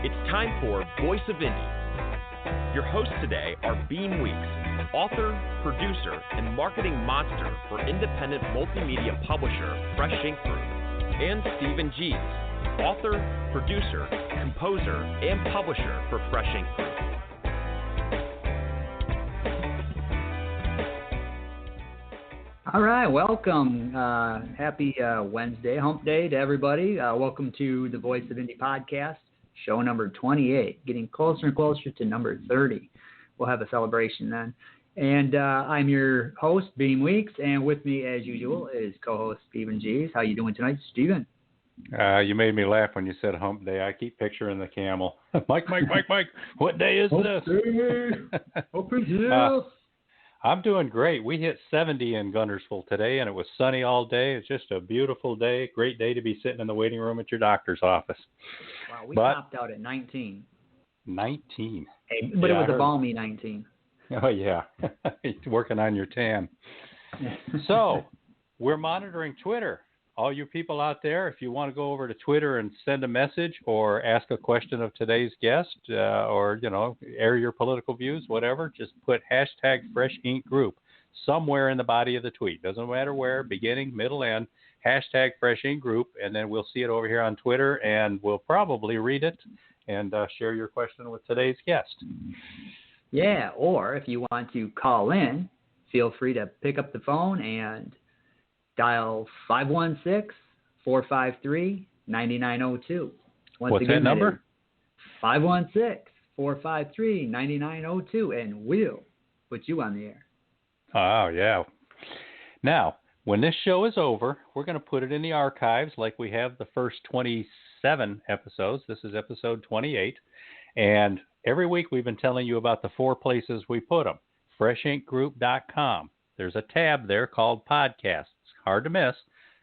It's time for Voice of Indie. Your hosts today are Beem Weeks, author, producer, and marketing monster for independent multimedia publisher Fresh Ink Group, and Stephen Gies, author, producer, composer, and publisher for Fresh Ink Group. All right, welcome. Happy Wednesday, hump day to everybody. Welcome to the Voice of Indie podcast, show number 28, getting closer and closer to number 30. We'll have a celebration then. And I'm your host, Beem Weeks, and with me, as usual, is co-host Stephen Gies. How you doing tonight, Stephen? You made me laugh when you said hump day. I keep picturing the camel. Mike, what day is this? Hump day. I'm doing great. We hit 70 in Guntersville today, and it was sunny all day. It's just a beautiful day. Great day to be sitting in the waiting room at your doctor's office. Wow, we topped out at 19. 19? Hey, but yeah, it was a balmy 19. Oh, yeah. Working on your tan. So, we're monitoring Twitter. All you people out there, if you want to go over to Twitter and send a message or ask a question of today's guest or, air your political views, whatever, just put hashtag Fresh Ink Group somewhere in the body of the tweet. Doesn't matter where, beginning, middle, end, hashtag Fresh Ink Group, and then we'll see it over here on Twitter, and we'll probably read it and share your question with today's guest. Yeah, or if you want to call in, feel free to pick up the phone and dial 516-453-9902. What's that number? 516-453-9902, and we'll put you on the air. Oh, yeah. Now, when this show is over, we're going to put it in the archives like we have the first 27 episodes. This is episode 28. And every week we've been telling you about the 4 places we put them. FreshInkGroup.com. There's a tab there called Podcasts. Hard to miss.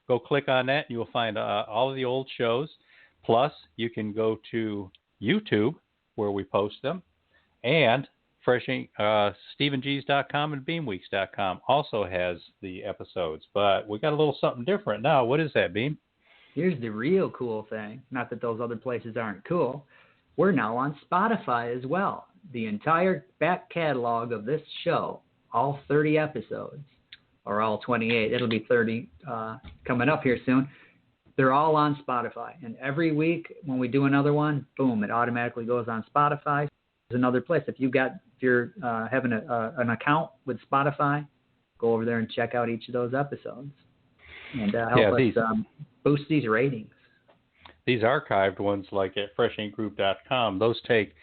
Go click on that and you'll find all of the old shows. Plus, you can go to YouTube where we post them. And StephenGies.com and BeamWeeks.com also has the episodes. But we got a little something different now. What is that, Beam? Here's the real cool thing. Not that those other places aren't cool. We're now on Spotify as well. The entire back catalog of this show, all 30 episodes, or all 28. It'll be 30 coming up here soon. They're all on Spotify. And every week when we do another one, boom, it automatically goes on Spotify. There's another place. If you're having an account with Spotify, go over there and check out each of those episodes. And help us boost these ratings. These archived ones, like at FreshInkGroup.com, those take,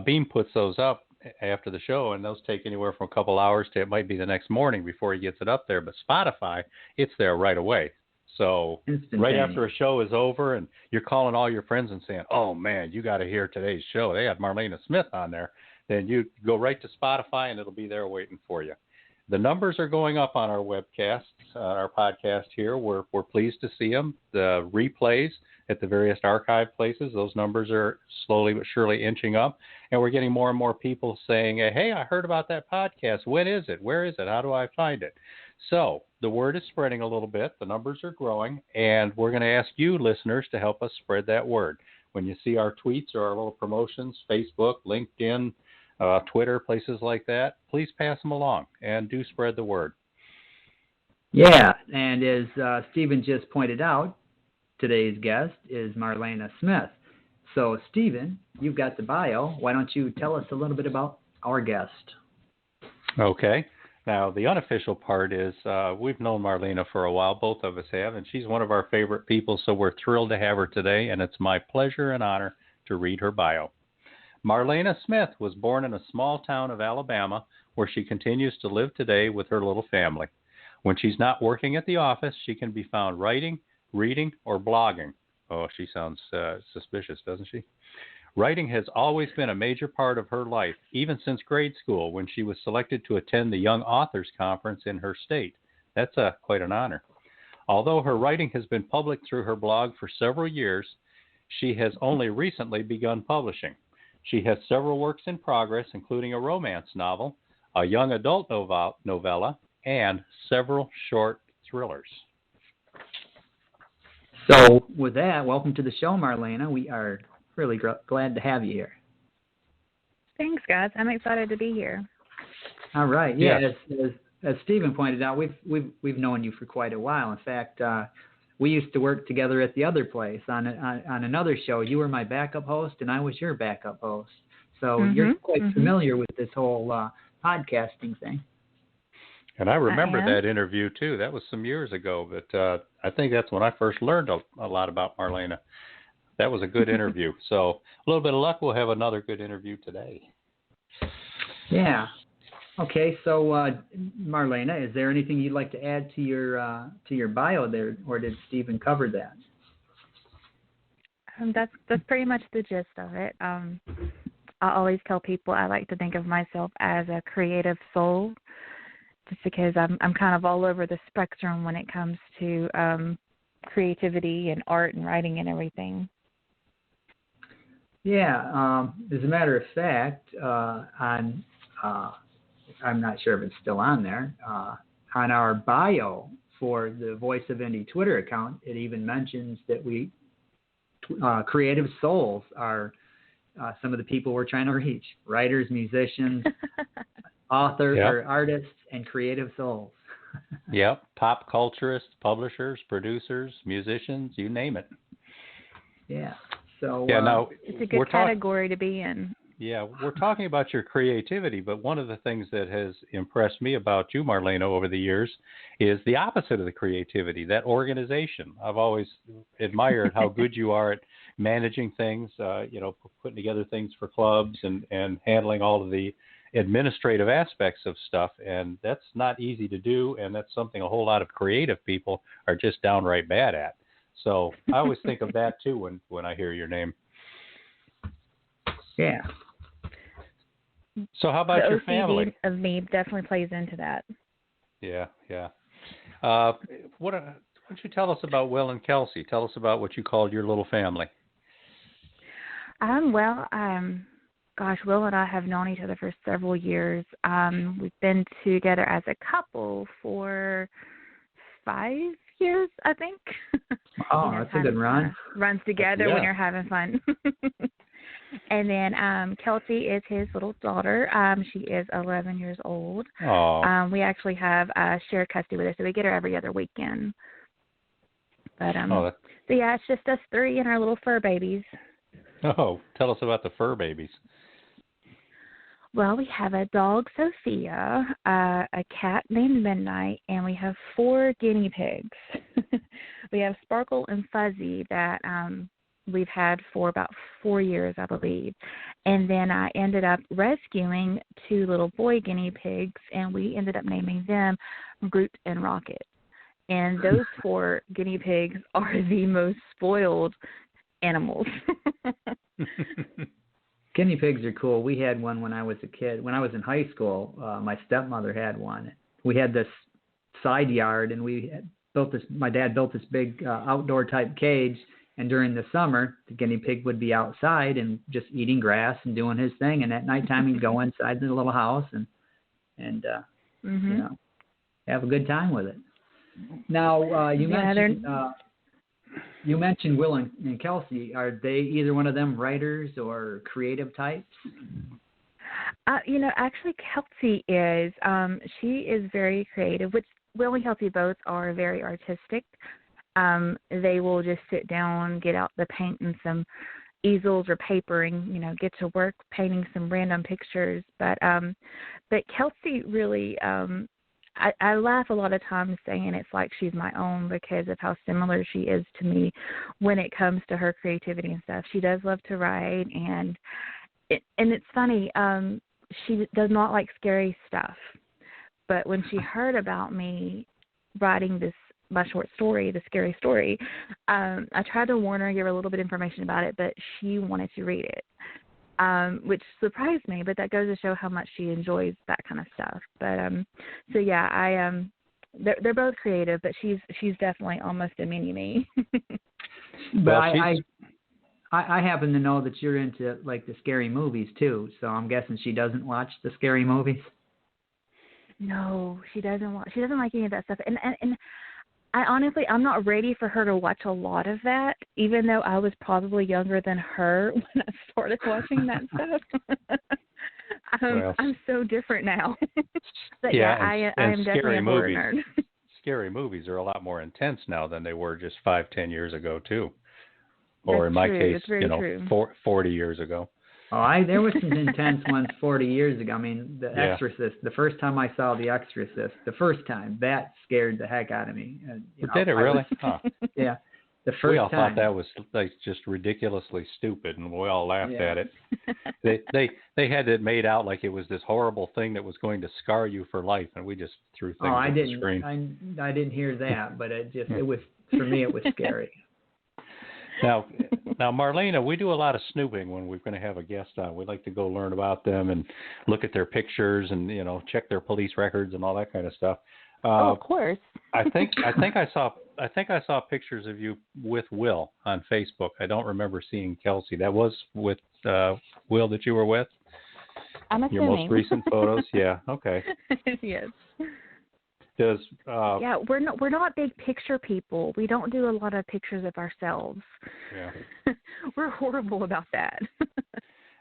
Beam puts those up after the show, and those take anywhere from a couple hours to it might be the next morning before he gets it up there. But Spotify, it's there right away. So right after a show is over and you're calling all your friends and saying, oh, man, you got to hear today's show. They had Marlena Smith on there. Then you go right to Spotify, and it'll be there waiting for you. The numbers are going up on our webcasts, our podcast here. We're pleased to see them. The replays at the various archive places, those numbers are slowly but surely inching up. And we're getting more and more people saying, hey, I heard about that podcast. When is it? Where is it? How do I find it? So the word is spreading a little bit. The numbers are growing. And we're going to ask you, listeners, to help us spread that word. When you see our tweets or our little promotions, Facebook, LinkedIn, Twitter, places like that, please pass them along and do spread the word. Yeah, and as Stephen just pointed out, today's guest is Marlena Smith. So, Stephen, you've got the bio. Why don't you tell us a little bit about our guest? Okay. Now, the unofficial part is we've known Marlena for a while, both of us have, and she's one of our favorite people, so we're thrilled to have her today, and it's my pleasure and honor to read her bio. Marlena Smith was born in a small town of Alabama where she continues to live today with her little family. When she's not working at the office, she can be found writing, reading, or blogging. Oh, she sounds suspicious, doesn't she? Writing has always been a major part of her life, even since grade school when she was selected to attend the Young Authors Conference in her state. That's quite an honor. Although her writing has been public through her blog for several years, she has only recently begun publishing. She has several works in progress, including a romance novel, a young adult novella, and several short thrillers. So with that, welcome to the show, Marlena. We are really glad to have you here. Thanks, guys. I'm excited to be here. All right. Yeah. Yes. As Stephen pointed out, we've known you for quite a while. In fact, we used to work together at the other place on another show. You were my backup host, and I was your backup host. So you're quite familiar with this whole podcasting thing. And I remember that interview too. That was some years ago, but I think that's when I first learned a lot about Marlena. That was a good interview. So a little bit of luck, we'll have another good interview today. Yeah. Okay. So Marlena, is there anything you'd like to add to your bio there, or did Stephen cover that? That's pretty much the gist of it. I always tell people I like to think of myself as a creative soul, just because I'm kind of all over the spectrum when it comes to creativity and art and writing and everything. Yeah. As a matter of fact, I'm not sure if it's still on there. On our bio for the Voice of Indie Twitter account, it even mentions that we creative souls are some of the people we're trying to reach: writers, musicians, authors, or artists, and creative souls. Yep, pop culturists, publishers, producers, musicians, you name it. Yeah. So now it's a good category to be in. Yeah, we're talking about your creativity, but one of the things that has impressed me about you, Marlena, over the years is the opposite of the creativity, that organization. I've always admired how good you are at managing things, putting together things for clubs and handling all of the administrative aspects of stuff. And that's not easy to do, and that's something a whole lot of creative people are just downright bad at. So I always think of that, too, when I hear your name. Yeah. So how about your family? The OCD of me definitely plays into that. Yeah. Why don't you tell us about Will and Kelsey? Tell us about what you called your little family. Will and I have known each other for several years. We've been together as a couple for 5 years, I think. Oh, that's a good run. Runs together when you're having fun. And then Kelsey is his little daughter. She is 11 years old. We actually have shared custody with her, so we get her every other weekend. But so yeah, it's just us three and our little fur babies. Oh, tell us about the fur babies. Well, we have a dog, Sophia, a cat named Midnight, and we have 4 guinea pigs. We have Sparkle and Fuzzy that we've had for about 4 years, I believe. And then I ended up rescuing 2 little boy guinea pigs, and we ended up naming them Groot and Rocket. And those 4 guinea pigs are the most spoiled animals. Guinea pigs are cool. We had one when I was a kid. When I was in high school, my stepmother had one. We had this side yard, and my dad built this big outdoor type cage. And during the summer, the guinea pig would be outside and just eating grass and doing his thing. And at nighttime, he'd go inside the little house and have a good time with it. Now, you mentioned Will and Kelsey. Are they either one of them writers or creative types? Actually, Kelsey is. She is very creative, which Will and Kelsey both are very artistic. They will just sit down, get out the paint and some easels or paper and, get to work painting some random pictures. But Kelsey really, I laugh a lot of times saying it's like she's my own because of how similar she is to me when it comes to her creativity and stuff. She does love to write, and it's funny, she does not like scary stuff. But when she heard about me writing my short story, The Scary Story, I tried to warn her, give her a little bit of information about it, but she wanted to read it, which surprised me, but that goes to show how much she enjoys that kind of stuff. But they're both creative, but she's definitely almost a mini-me. But I happen to know that you're into, like, the scary movies, too, so I'm guessing she doesn't watch the scary movies? No, she doesn't like any of that stuff. And I'm not ready for her to watch a lot of that, even though I was probably younger than her when I started watching that stuff. I'm so different now. But I am definitely a horror nerd. Scary movies are a lot more intense now than they were just 5-10 years ago, too. Or in my case, 40 years ago. Oh, there was some intense ones 40 years ago. I mean, The Exorcist, the first time I saw The Exorcist, that scared the heck out of me. Did it really? Yeah. The first time. We all thought that was like just ridiculously stupid, and we all laughed at it. They had it made out like it was this horrible thing that was going to scar you for life, and we just threw things at the screen. I didn't hear that, but it was, for me, it was scary. Now, Marlena, we do a lot of snooping when we're going to have a guest on. We like to go learn about them and look at their pictures and check their police records and all that kind of stuff. Of course. I think I saw pictures of you with Will on Facebook. I don't remember seeing Kelsey. That was with Will that you were with? I'm assuming. Your most recent photos? Yeah. Okay. Yes. We're not big picture people. We don't do a lot of pictures of ourselves. Yeah. We're horrible about that.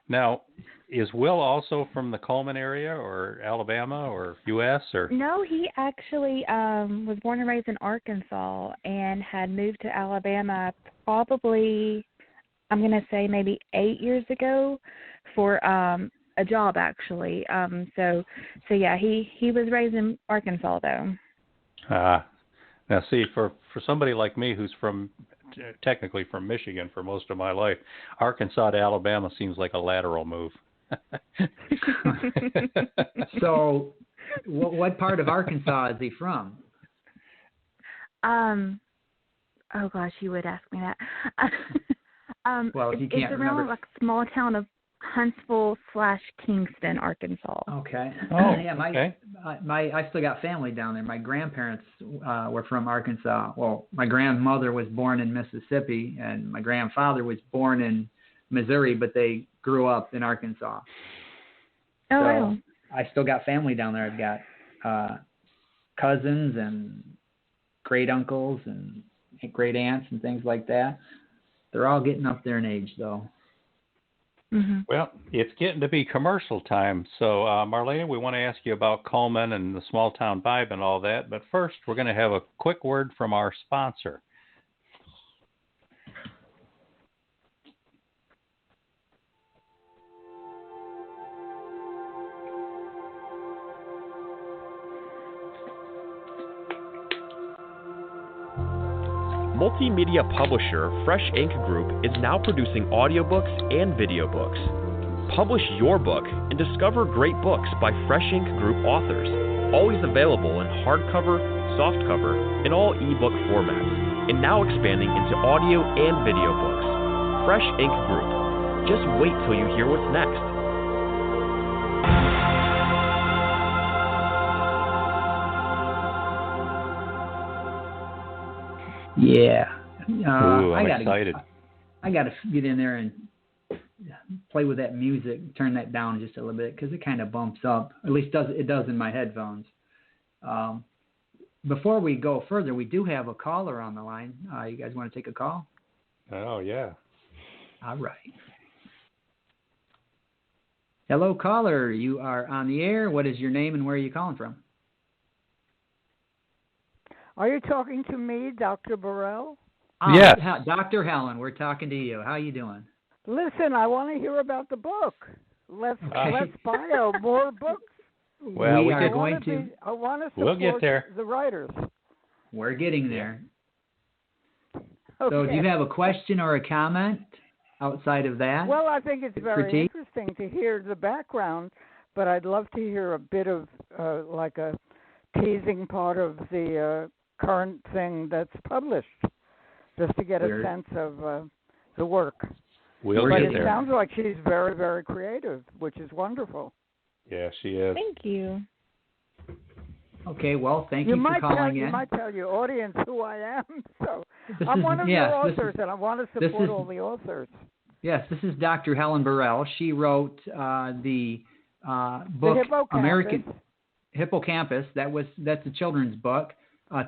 Now, is Will also from the Coleman area or Alabama or U.S. or? No, he actually was born and raised in Arkansas and had moved to Alabama probably, I'm going to say maybe 8 years ago for a job actually. So yeah, he was raised in Arkansas though. Now see, for somebody like me who's technically from Michigan for most of my life, Arkansas to Alabama seems like a lateral move. So, what part of Arkansas is he from? Oh gosh, you would ask me that. Well, if you can't it's around remember, like a small town of Huntsville/Kingston, Arkansas. Okay. Oh, yeah. Okay. I still got family down there. My grandparents were from Arkansas. Well, my grandmother was born in Mississippi, and my grandfather was born in Missouri, but they grew up in Arkansas. Oh, wow. I still got family down there. I've got cousins and great uncles and great aunts and things like that. They're all getting up there in age, though. Mm-hmm. Well, it's getting to be commercial time. So, Marlena, we want to ask you about Coleman and the small town vibe and all that. But first, we're going to have a quick word from our sponsor. Multimedia publisher Fresh Ink Group is now producing audiobooks and video books. Publish your book and discover great books by Fresh Ink Group authors, always available in hardcover, softcover, and all ebook formats, and now expanding into audio and video books. Fresh Ink Group. Just wait till you hear what's next. Yeah. I'm excited. I got to get in there and play with that music, turn that down just a little bit because it kind of bumps up. At least it does in my headphones. Before we go further, we do have a caller on the line. You guys want to take a call? Oh, yeah. All right. Hello, caller. You are on the air. What is your name and where are you calling from? Are you talking to me, Dr. Burrell? Yes. Dr. Helen, we're talking to you. How you doing? Listen, I want to hear about the book. Let's bio more books. Well, I want to support we'll get there. The writers. We're getting there. Okay. So do you have a question or a comment outside of that? Well, I think it's very interesting to hear the background, but I'd love to hear a bit of like a teasing part of the current thing that's published, just to get a sense of the work. We'll but get it there. Sounds like she's very, very creative, which is wonderful. Yeah, she is. Thank you. Okay, well, thank you for calling in. You might tell your audience who I am. So I'm one of your authors, and I want to support all the authors. Yes, this is Dr. Helen Burrell. She wrote the book the American Hippocampus. That's a children's book.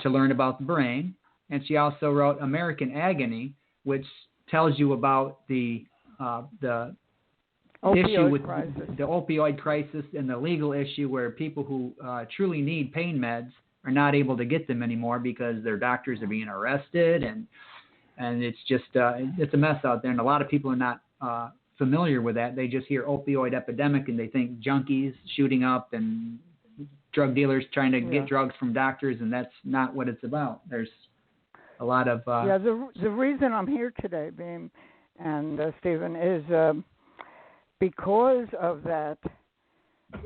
to learn about the brain. And she also wrote American Agony, which tells you about the issue with the opioid crisis and the legal issue where people who truly need pain meds are not able to get them anymore because their doctors are being arrested, and it's just it's a mess out there, and a lot of people are not familiar with that. They just hear opioid epidemic and they think junkies shooting up and drug dealers trying to get drugs from doctors, and that's not what it's about. There's a lot of the reason I'm here today, Beem and Stephen, is because of that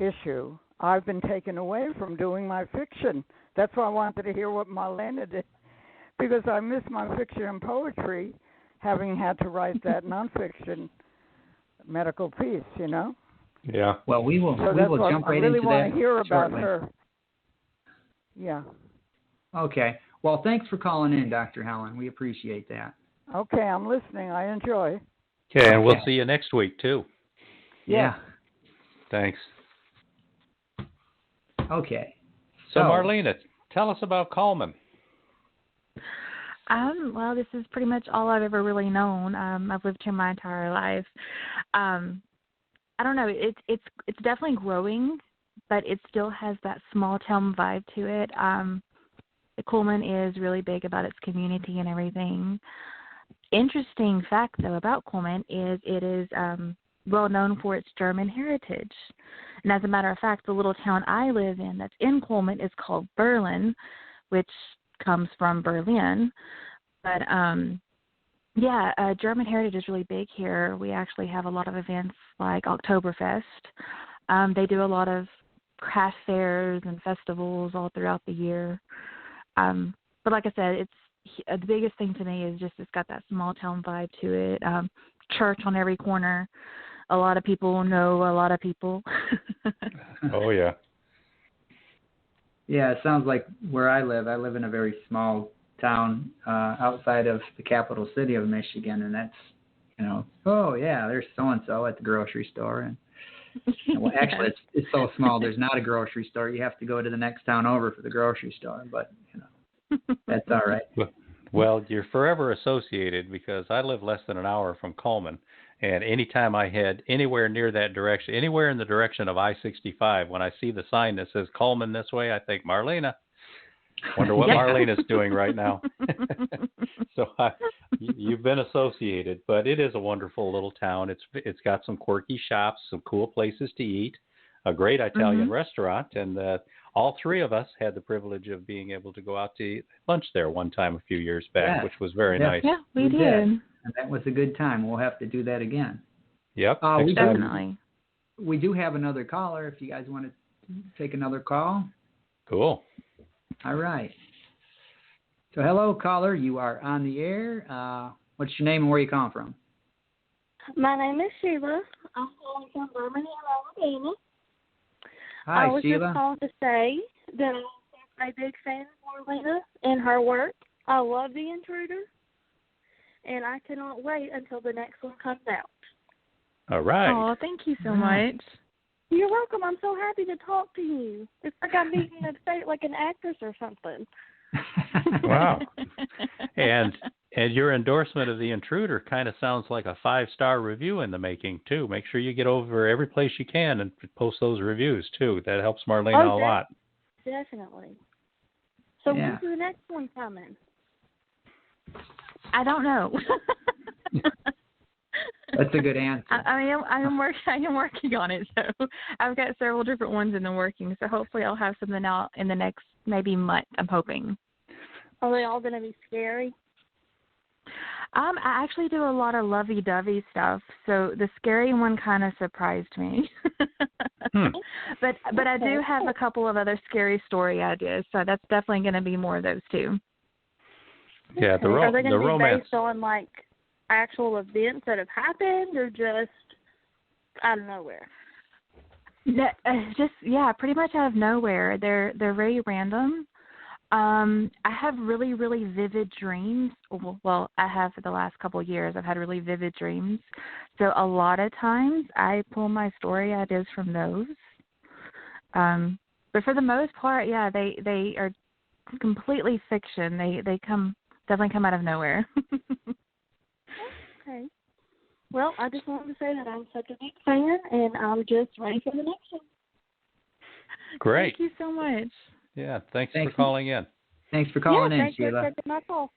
issue. I've been taken away from doing my fiction. That's why I wanted to hear what Marlena did, because I miss my fiction and poetry, having had to write that nonfiction medical piece, you know? Yeah. Well, we will jump right into that. I really want to hear about shortly. her. Yeah. Okay. Well, thanks for calling in, Dr. Helen. We appreciate that. Okay, I'm listening. I enjoy. Okay, and we'll see you next week, too. Yeah. Thanks. Okay. So Marlena, tell us about Coleman. Well, this is pretty much all I've ever really known. I've lived here my entire life. I don't know. It's definitely growing, but it still has that small town vibe to it. Coleman is really big about its community and everything. Interesting fact, though, about Coleman is it is well known for its German heritage. And as a matter of fact, the little town I live in that's in Coleman is called Berlin, which comes from Berlin. But, German heritage is really big here. We actually have a lot of events like Oktoberfest. They do a lot of craft fairs and festivals all throughout the year. But like I said, it's the biggest thing to me is just it's got that small town vibe to it. Church on every corner. A lot of people know a lot of people. Oh, yeah. Yeah, it sounds like where I live. I live in a very small town outside of the capital city of Michigan, and that's, there's so-and-so at the grocery store. And well, actually, it's so small, there's not a grocery store. You have to go to the next town over for the grocery store, but, that's all right. Well, you're forever associated because I live less than an hour from Coleman, and anytime I head anywhere near that direction, anywhere in the direction of I-65, when I see the sign that says Coleman this way, I think, Marlena. Wonder what Marlena's doing right now. So you've been associated, but it is a wonderful little town. It's got some quirky shops, some cool places to eat, a great Italian restaurant, and all three of us had the privilege of being able to go out to eat lunch there one time a few years back, which was very nice. Yeah, we did. And that was a good time. We'll have to do that again. Yep. Definitely. We do have another caller if you guys want to take another call. Cool. All right. So hello, caller. You are on the air. What's your name and where you calling from? My name is Sheila. I'm calling from Birmingham, Alabama. Hi, I was Sheila. just calling to say that I'm a big fan of Marlena and her work. I love The Intruder, and I cannot wait until the next one comes out. All right. Oh, thank you so much. You're welcome. I'm so happy to talk to you. It's like I'm being like an actress or something. Wow. And your endorsement of The Intruder kind of sounds like a 5-star review in the making, too. Make sure you get over every place you can and post those reviews, too. That helps Marlena a lot. Definitely. So when's the next one coming? I don't know. That's a good answer. I'm working on it. So I've got several different ones in the working. So hopefully I'll have something out in the next maybe month. I'm hoping. Are they all going to be scary? I actually do a lot of lovey-dovey stuff. So the scary one kind of surprised me. But I do have a couple of other scary story ideas. So that's definitely going to be more of those too. Yeah, Are they going to be romance. based on like actual events that have happened, or just out of nowhere? No, pretty much out of nowhere. They're very random. I have really, really vivid dreams. Well, I have for the last couple of years. I've had really vivid dreams. So a lot of times I pull my story ideas from those. But for the most part, they are completely fiction. They definitely come out of nowhere. Okay. Well, I just wanted to say that I'm such a big fan, and I'm just ready for the next one. Great. Thank you so much. Yeah, thanks for calling in. Thanks for calling in, thanks Sheila. for taking my call.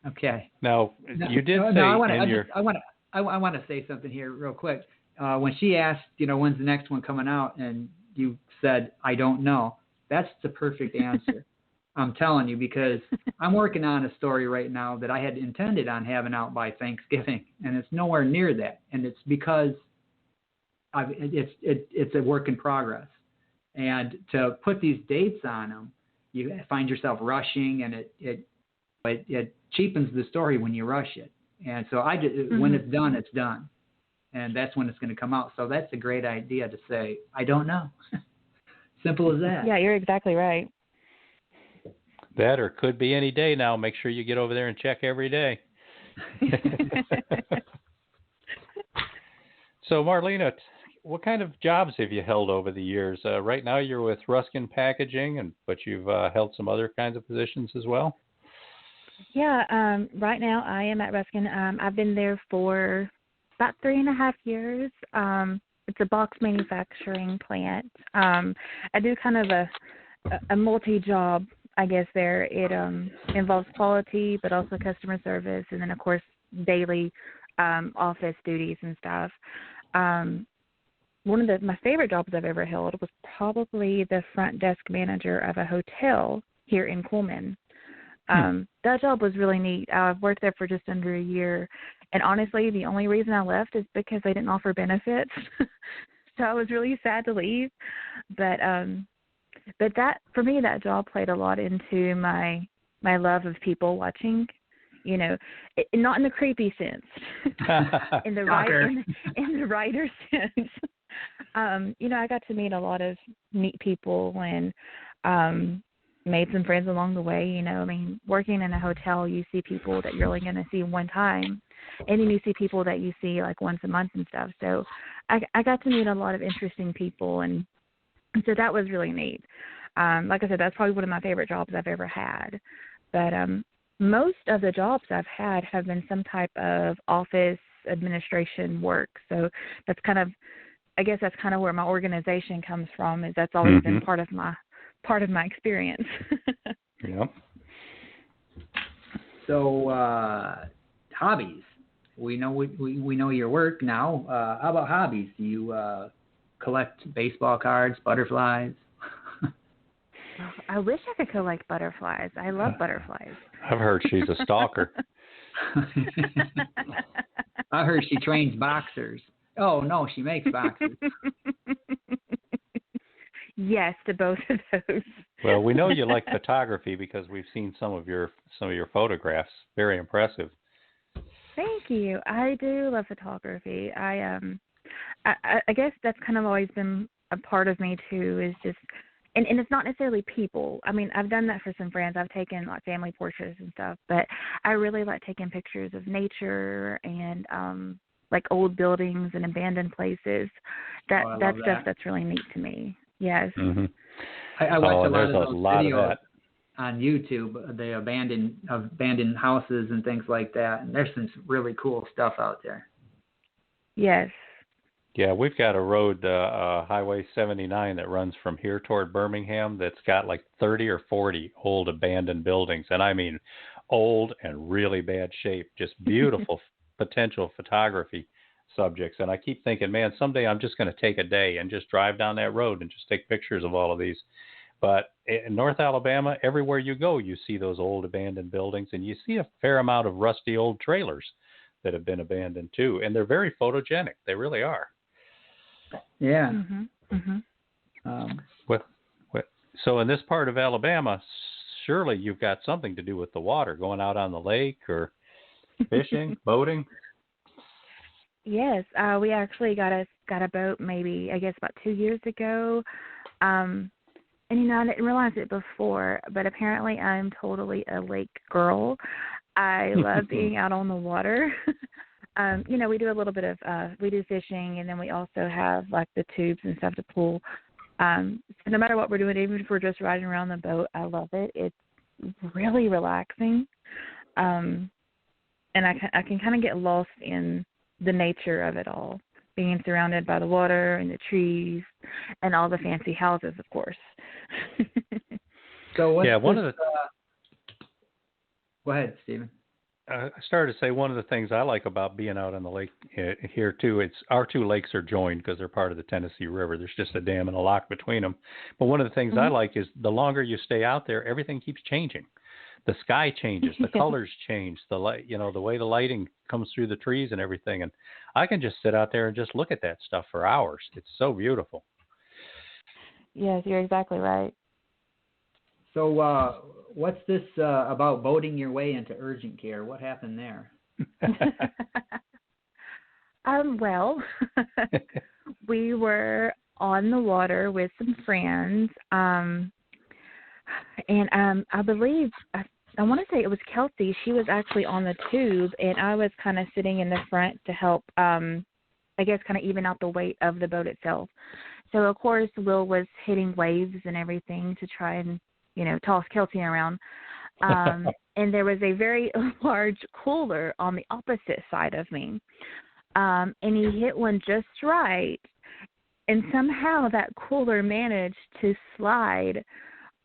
Okay. Now, you did say I want to say something here real quick. When she asked, when's the next one coming out, and you said, I don't know, that's the perfect answer. I'm telling you, because I'm working on a story right now that I had intended on having out by Thanksgiving, and it's nowhere near that. And it's because it's a work in progress. And to put these dates on them, you find yourself rushing, and it cheapens the story when you rush it. And so when it's done, it's done. And that's when it's going to come out. So that's a great idea to say, I don't know. Simple as that. Yeah, you're exactly right. That, or could be any day now. Make sure you get over there and check every day. So, Marlena, what kind of jobs have you held over the years? Right now you're with Ruskin Packaging, but you've held some other kinds of positions as well? Yeah, right now I am at Ruskin. I've been there for about 3.5 years. It's a box manufacturing plant. I do kind of a multi-job, I guess, there. It involves quality, but also customer service, and then, of course, daily office duties and stuff. One of my favorite jobs I've ever held was probably the front desk manager of a hotel here in Coleman. That job was really neat. I've worked there for just under a year, and honestly, the only reason I left is because they didn't offer benefits. So I was really sad to leave. But that, for me, that job played a lot into my love of people watching. Not in the creepy sense, in the writer sense. I got to meet a lot of neat people and made some friends along the way. Working in a hotel, you see people that you're only going to see one time, and then you see people that you see like once a month and stuff. So I got to meet a lot of interesting people, and so that was really neat. Like I said, that's probably one of my favorite jobs I've ever had. But most of the jobs I've had have been some type of office administration work. So that's kind of where my organization comes from. Is that's always been part of my experience. Yeah. So hobbies. We know your work now. How about hobbies? Do you collect baseball cards, butterflies? I wish I could collect butterflies. I love butterflies. I've heard she's a stalker. I heard she trains boxers. Oh no, she makes boxers. Yes, to both of those. Well, we know you like photography because we've seen some of your photographs. Very impressive. Thank you. I do love photography. I guess that's kind of always been a part of me too. Is just, and it's not necessarily people. I've done that for some friends. I've taken like family portraits and stuff, but I really like taking pictures of nature and like old buildings and abandoned places. That's stuff that's really neat to me. Yes. Mm-hmm. I watched a lot of those videos of that on YouTube, the abandoned houses and things like that. And there's some really cool stuff out there. Yes. Yeah, we've got a road, Highway 79, that runs from here toward Birmingham that's got like 30 or 40 old abandoned buildings. And I mean old and really bad shape, just beautiful potential photography subjects. And I keep thinking, man, someday I'm just going to take a day and just drive down that road and just take pictures of all of these. But in North Alabama, everywhere you go, you see those old abandoned buildings, and you see a fair amount of rusty old trailers that have been abandoned too. And they're very photogenic. They really are. Yeah. So in this part of Alabama, surely you've got something to do with the water, going out on the lake or fishing, boating. Yes, we actually got a boat maybe, I guess, about 2 years ago. And, I didn't realize it before, but apparently I'm totally a lake girl. I love being out on the water. We do a little bit of, we do fishing, and then we also have, like, the tubes and stuff to pull. So no matter what we're doing, even if we're just riding around the boat, I love it. really relaxing. And I can kind of get lost in the nature of it all, being surrounded by the water and the trees and all the fancy houses, of course. So what's one this, of the go ahead, Stephen. I started to say one of the things I like about being out on the lake here too. It's our two lakes are joined because they're part of the Tennessee River. There's just a dam and a lock between them. But one of the things I like is the longer you stay out there, everything keeps changing. The sky changes, the colors change, the light, the way the lighting comes through the trees and everything. And I can just sit out there and just look at that stuff for hours. It's so beautiful. Yes, you're exactly right. So what's this about boating your way into urgent care? What happened there? Well, we were on the water with some friends, and I believe, I want to say it was Kelsey. She was actually on the tube, and I was kind of sitting in the front to help, I guess, kind of even out the weight of the boat itself. So, of course, Will was hitting waves and everything to try and, toss Kelsey around. And there was a very large cooler on the opposite side of me. And he hit one just right. And somehow that cooler managed to slide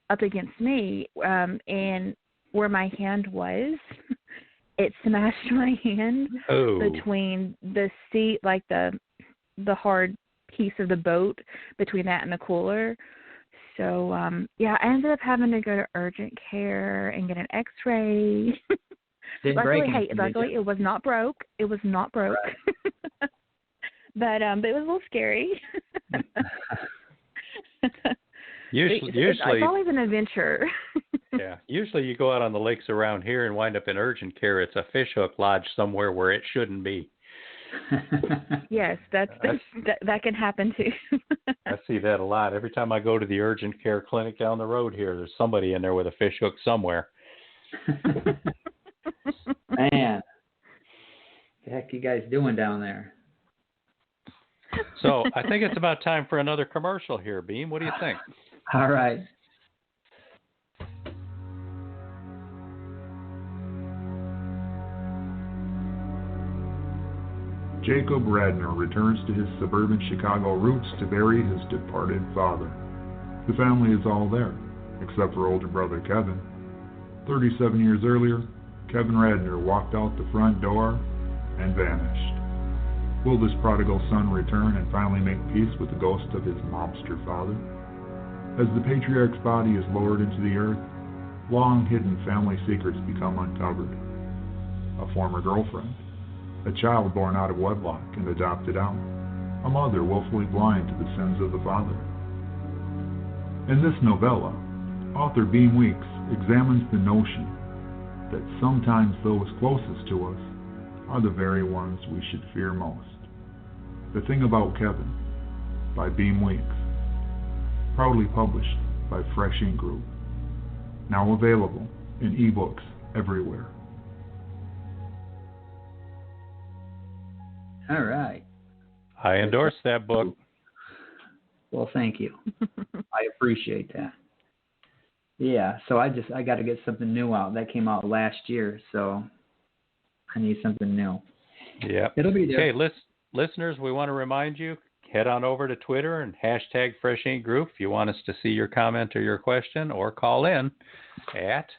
up against me. And where my hand was, it smashed my hand between the seat, like the hard piece of the boat between that and the cooler. So, I ended up having to go to urgent care and get an x-ray. Luckily, it was not broke. It was not broke. Right. but it was a little scary. Usually it's always an adventure. Yeah. Usually you go out on the lakes around here and wind up in urgent care. It's a fish hook lodged somewhere where it shouldn't be. Yes, that can happen too. I see that a lot. Every time I go to the urgent care clinic down the road here, there's somebody in there with a fish hook somewhere. Man, what the heck you guys doing down there? So I think it's about time for another commercial here, Beem. What do you think? All right. Jacob Radner returns to his suburban Chicago roots to bury his departed father. The family is all there, except for older brother Kevin. 37 years earlier, Kevin Radner walked out the front door and vanished. Will this prodigal son return and finally make peace with the ghost of his mobster father? As the patriarch's body is lowered into the earth, long-hidden family secrets become uncovered. A former girlfriend, a child born out of wedlock and adopted out, a mother willfully blind to the sins of the father. In this novella, author Beem Weeks examines the notion that sometimes those closest to us are the very ones we should fear most. The Thing About Kevin, by Beem Weeks, proudly published by Fresh Ink Group, now available in ebooks everywhere. All right. I endorse that book. Well, thank you. I appreciate that. Yeah, so I got to get something new out. That came out last year, so I need something new. Yeah. It'll be there. Okay, listeners, we want to remind you, head on over to Twitter and hashtag Fresh Ink Group if you want us to see your comment or your question, or call in at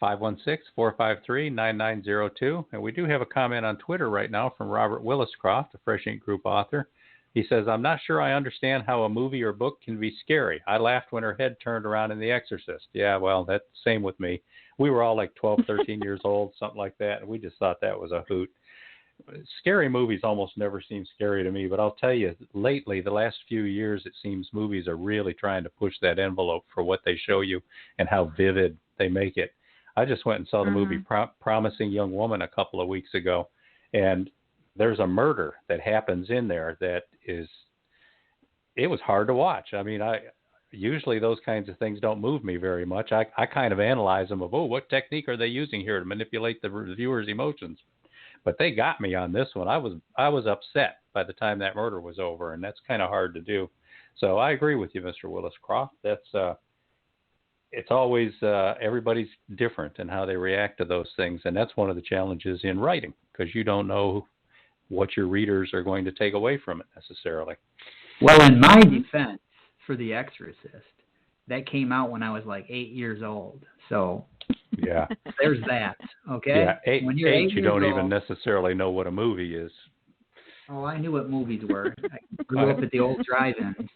516-453-9902. And we do have a comment on Twitter right now from Robert Williscroft, a Fresh Ink Group author. He says, I'm not sure I understand how a movie or book can be scary. I laughed when her head turned around in The Exorcist. Yeah, well, that's the same with me. We were all like 12, 13 years old, something like that, and we just thought that was a hoot. Scary movies almost never seem scary to me, but I'll tell you, lately, the last few years, it seems movies are really trying to push that envelope for what they show you and how vivid they make it. I just went and saw the movie Promising Young Woman a couple of weeks ago, and there's a murder that happens in there that it was hard to watch. I mean, usually those kinds of things don't move me very much. I kind of analyze them of, what technique are they using here to manipulate the viewer's emotions? But they got me on this one. I was upset by the time that murder was over, and that's kind of hard to do. So I agree with you, Mr. Williscroft. That's it's always everybody's different in how they react to those things, and that's one of the challenges in writing, because you don't know what your readers are going to take away from it necessarily. Well, in my defense, for The Exorcist, that came out when I was like 8 years old. So yeah, there's that. Okay. Yeah, when you're 8 you years don't old, even necessarily know what a movie is. Oh, I knew what movies were. I grew up at the old drive-ins.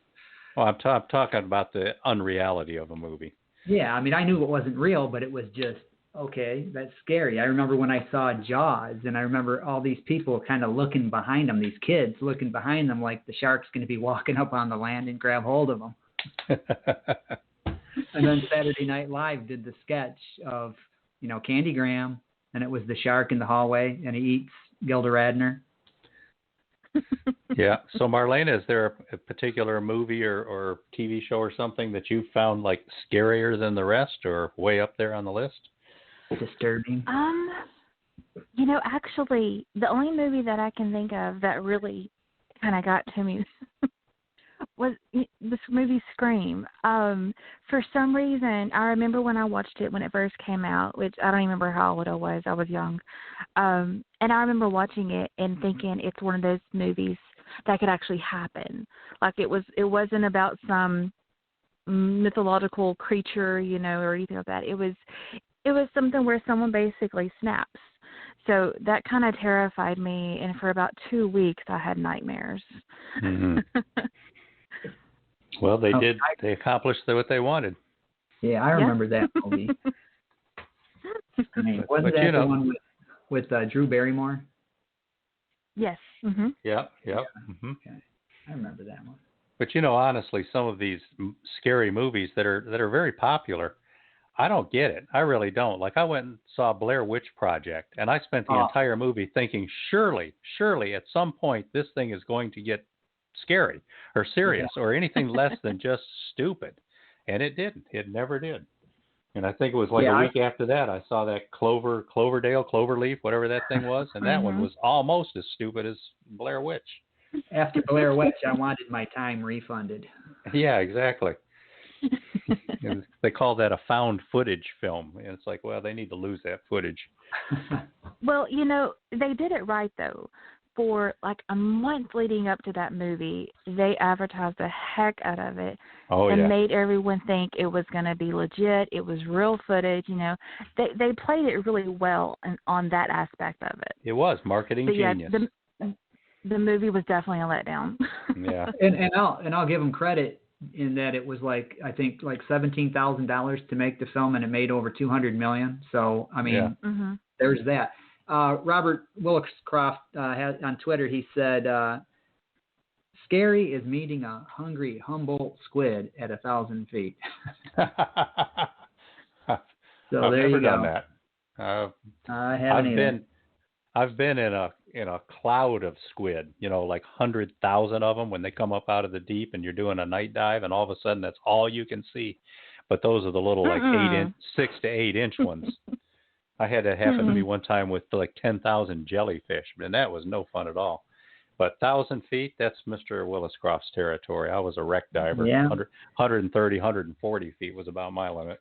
Well, I'm talking about the unreality of a movie. Yeah, I mean, I knew it wasn't real, but it was just, okay, that's scary. I remember when I saw Jaws, and I remember all these people kind of looking behind them, these kids looking behind them like the shark's going to be walking up on the land and grab hold of them. And then Saturday Night Live did the sketch of, Candy Graham, and it was the shark in the hallway, and he eats Gilda Radner. Yeah. So, Marlena, is there a particular movie or TV show or something that you found like scarier than the rest, or way up there on the list? Disturbing. Actually, the only movie that I can think of that really kind of got to me was this movie Scream. For some reason, I remember when I watched it when it first came out, which I don't even remember how old I was. I was young. And I remember watching it and thinking it's one of those movies that could actually happen. Like it wasn't about some mythological creature, or anything like that. It was something where someone basically snaps. So that kind of terrified me, and for about 2 weeks I had nightmares. Mm-hmm. Well, they did. They accomplished what they wanted. Yeah, I remember that movie. I mean, wasn't that the one with Drew Barrymore? Yes. Mm-hmm. Yep. Mm-hmm. Okay, I remember that one. But honestly, some of these scary movies that are very popular, I don't get it. I really don't. Like I went and saw Blair Witch Project, and I spent the entire movie thinking, surely, at some point this thing is going to get scary or serious or anything less than just stupid. And it didn't. It never did. And I think it was like a week after that I saw that Cloverleaf, whatever that thing was, and that one was almost as stupid as Blair Witch. After Blair Witch, I wanted my time refunded. Yeah, exactly. They call that a found footage film. And it's like, well, they need to lose that footage. Well, they did it right, though. For like a month leading up to that movie, they advertised the heck out of it and made everyone think it was going to be legit. It was real footage, They played it really well on that aspect of it. It was marketing genius. The movie was definitely a letdown. Yeah. and I'll give them credit in that it was I think $17,000 to make the film, and it made over $200 million. So I mean, there's that. Robert Williscroft has on Twitter. He said, "Scary is meeting a hungry Humboldt squid at 1,000 feet." So I've there never you go. done that. I haven't either. I've been in a cloud of squid. Like 100,000 of them when they come up out of the deep, and you're doing a night dive, and all of a sudden that's all you can see. But those are the little 6 to 8 inch ones. I had that happen to me one time with 10,000 jellyfish, and that was no fun at all. But 1,000 feet, that's Mr. Williscroft's territory. I was a wreck diver. Yeah. 130, 140 feet was about my limit.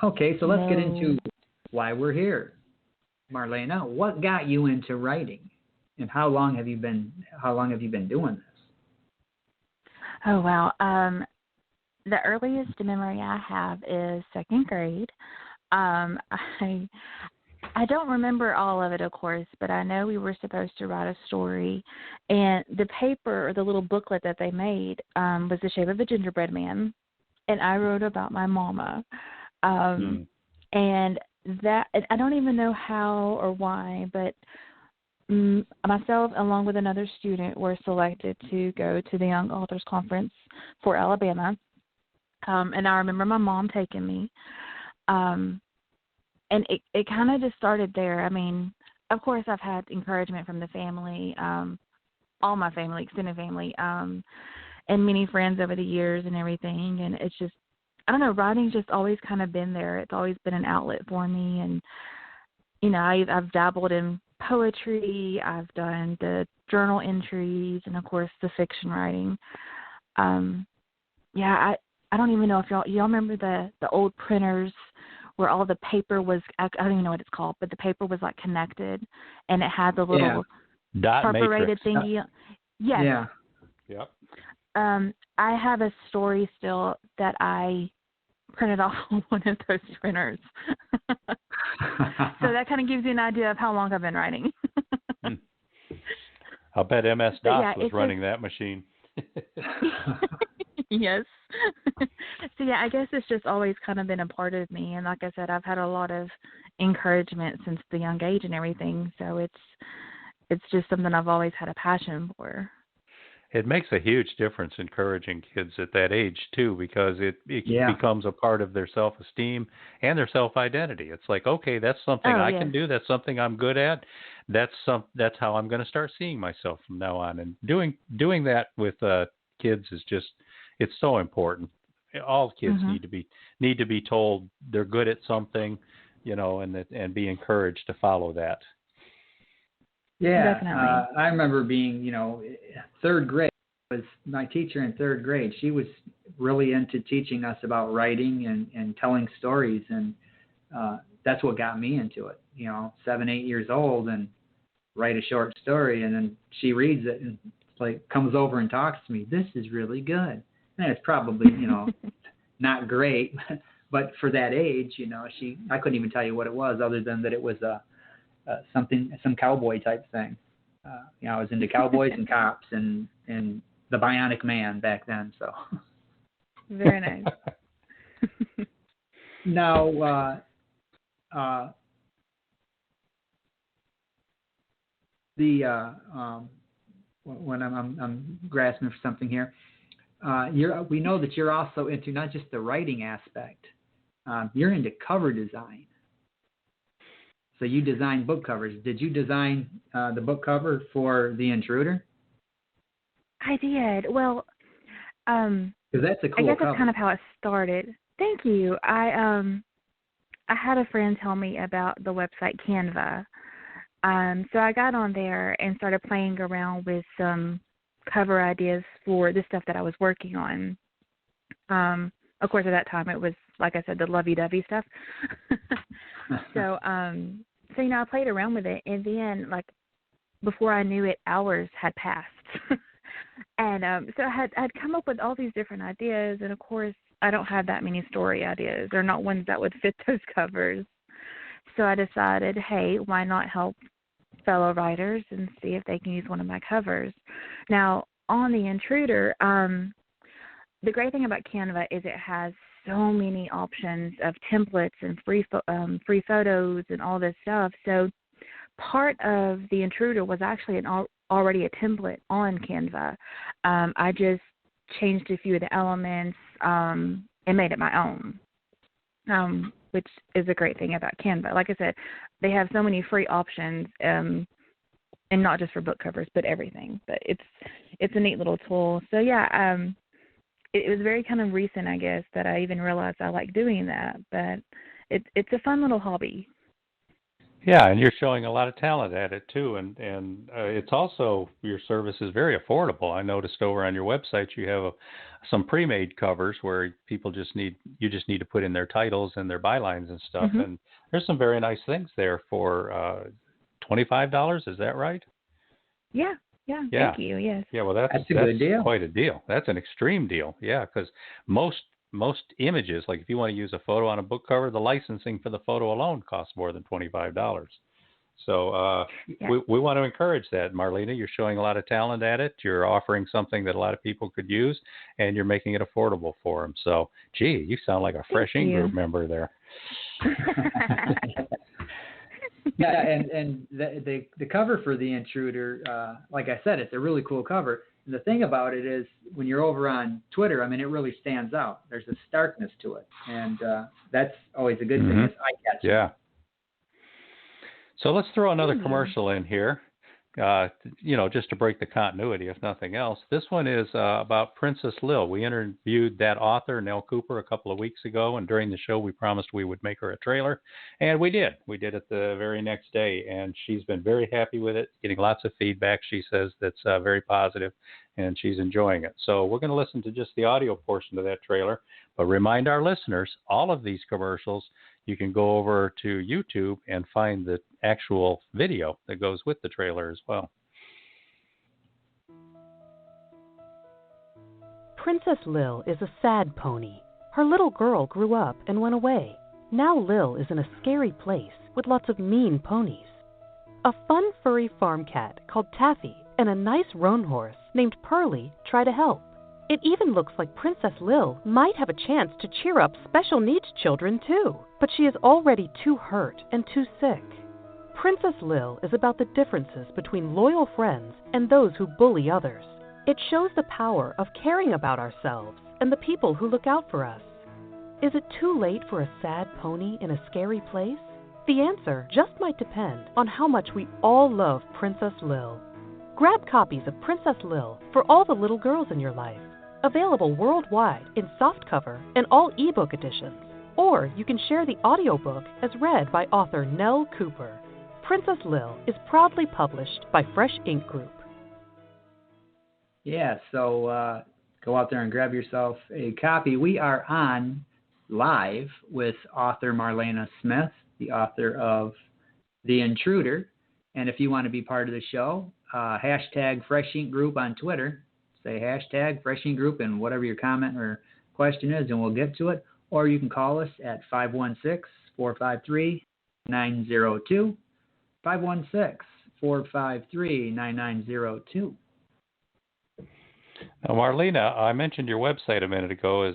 Okay, so let's get into why we're here. Marlena, what got you into writing, and how long have you been doing this? Oh, wow. The earliest memory I have is second grade. I don't remember all of it, of course, but I know we were supposed to write a story, and the paper or the little booklet that they made was the shape of a gingerbread man, and I wrote about my mama. And that, I don't even know how or why, but myself, along with another student, were selected to go to the Young Authors Conference for Alabama. And I remember my mom taking me. And it kind of just started there. I mean, of course, I've had encouragement from the family, all my family, extended family, and many friends over the years and everything. And it's just, I don't know, writing's just always kind of been there. It's always been an outlet for me. And, I've dabbled in poetry. I've done the journal entries and, of course, the fiction writing. I don't even know if y'all remember the old printers where all the paper was, I don't even know what it's called, but the paper was like connected and it had the little dot perforated matrix thingy. Yes. Yeah. Yep. I have a story still that I printed off on one of those printers. So that kind of gives you an idea of how long I've been writing. I'll bet MS-DOS was running just, that machine. Yes. So yeah, I guess it's just always kind of been a part of me, and like I said, I've had a lot of encouragement since the young age and everything. So it's just something I've always had a passion for. It makes a huge difference encouraging kids at that age too, because it becomes a part of their self-esteem and their self-identity. It's like, okay, that's something I can do. That's something I'm good at. That's how I'm going to start seeing myself from now on. And doing that with kids is just, it's so important. All kids need to be told they're good at something, and be encouraged to follow that. Yeah, definitely. I remember being, third grade was my teacher in third grade. She was really into teaching us about writing and telling stories, and that's what got me into it. 7, 8 years old, and write a short story, and then she reads it and comes over and talks to me. This is really good. And it's probably, not great, but for that age, I couldn't even tell you what it was, other than that it was some cowboy type thing. I was into cowboys and cops and the Bionic Man back then. So very nice. Now, when I'm grasping for something here, we know that you're also into not just the writing aspect. You're into cover design. So you design book covers. Did you design the book cover for The Intruder? I did. Well, because that's a cool I guess cover. that's kind of how it started. Thank you. I had a friend tell me about the website Canva. So I got on there and started playing around with some cover ideas for the stuff that I was working on. Of course, at that time it was, like I said, the lovey-dovey stuff. So I played around with it, and then, before I knew it, hours had passed. And so I'd come up with all these different ideas, and of course, I don't have that many story ideas. They're not ones that would fit those covers. So I decided, hey, why not help fellow writers and see if they can use one of my covers. Now, on The Intruder, the great thing about Canva is it has so many options of templates and free photos and all this stuff. So part of The Intruder was actually already a template on Canva. I just changed a few of the elements and made it my own, which is a great thing about Canva. Like I said, they have so many free options, and not just for book covers, but everything. But it's a neat little tool. So yeah, it was very kind of recent, I guess, that I even realized I like doing that. But it's a fun little hobby. Yeah, and you're showing a lot of talent at it too, and it's also, your service is very affordable. I noticed over on your website you have some pre-made covers where you just need to put in their titles and their bylines and stuff, and there's some very nice things there for $25. Is that right? Yeah. Thank you. Yes. Yeah. Well, that's a good deal. Quite a deal. That's an extreme deal. Yeah, because most images, like if you want to use a photo on a book cover, the licensing for the photo alone costs more than $25. So we want to encourage that, Marlena. You're showing a lot of talent at it. You're offering something that a lot of people could use, and you're making it affordable for them. So, gee, you sound like a Fresh Ink Group member there. Yeah, and the cover for The Intruder, like I said, it's a really cool cover. And the thing about it is, when you're over on Twitter, it really stands out. There's a starkness to it, and that's always a good thing. It's eye-catching. Yeah. So let's throw another commercial in here, just to break the continuity, if nothing else. This one is about Princess Lil. We interviewed that author, Nell Cooper, a couple of weeks ago, and during the show we promised we would make her a trailer, and we did. We did it the very next day, and she's been very happy with it, getting lots of feedback, she says, that's very positive, and she's enjoying it. So we're going to listen to just the audio portion of that trailer, but remind our listeners, all of these commercials, you can go over to YouTube and find the actual video that goes with the trailer as well. Princess Lil is a sad pony. Her little girl grew up and went away. Now Lil is in a scary place with lots of mean ponies. A fun furry farm cat called Taffy and a nice roan horse named Pearly try to help. It even looks like Princess Lil might have a chance to cheer up special needs children too, but she is already too hurt and too sick. Princess Lil is about the differences between loyal friends and those who bully others. It shows the power of caring about ourselves and the people who look out for us. Is it too late for a sad pony in a scary place? The answer just might depend on how much we all love Princess Lil. Grab copies of Princess Lil for all the little girls in your life. Available worldwide in softcover and all ebook editions. Or you can share the audiobook as read by author Nell Cooper. Princess Lil is proudly published by Fresh Ink Group. Yeah, so go out there and grab yourself a copy. We are on live with author Marlena Smith, the author of The Intruder. And if you want to be part of the show, hashtag Fresh Ink Group on Twitter. Say hashtag Fresh Ink Group and whatever your comment or question is, and we'll get to it. Or you can call us at 516-453-9902. 516-453-9902. Now, Marlena, I mentioned your website a minute ago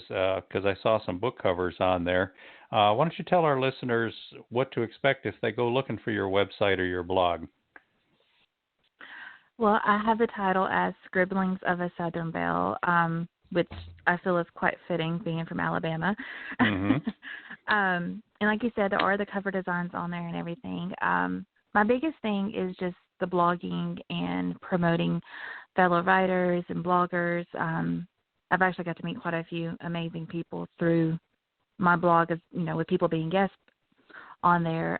because I saw some book covers on there. Why don't you tell our listeners what to expect if they go looking for your website or your blog? Well, I have the title as Scribblings of a Southern Belle, which I feel is quite fitting, being from Alabama. Mm-hmm. And like you said, there are the cover designs on there and everything. My biggest thing is just the blogging and promoting fellow writers and bloggers. I've actually got to meet quite a few amazing people through my blog, with people being guests on there.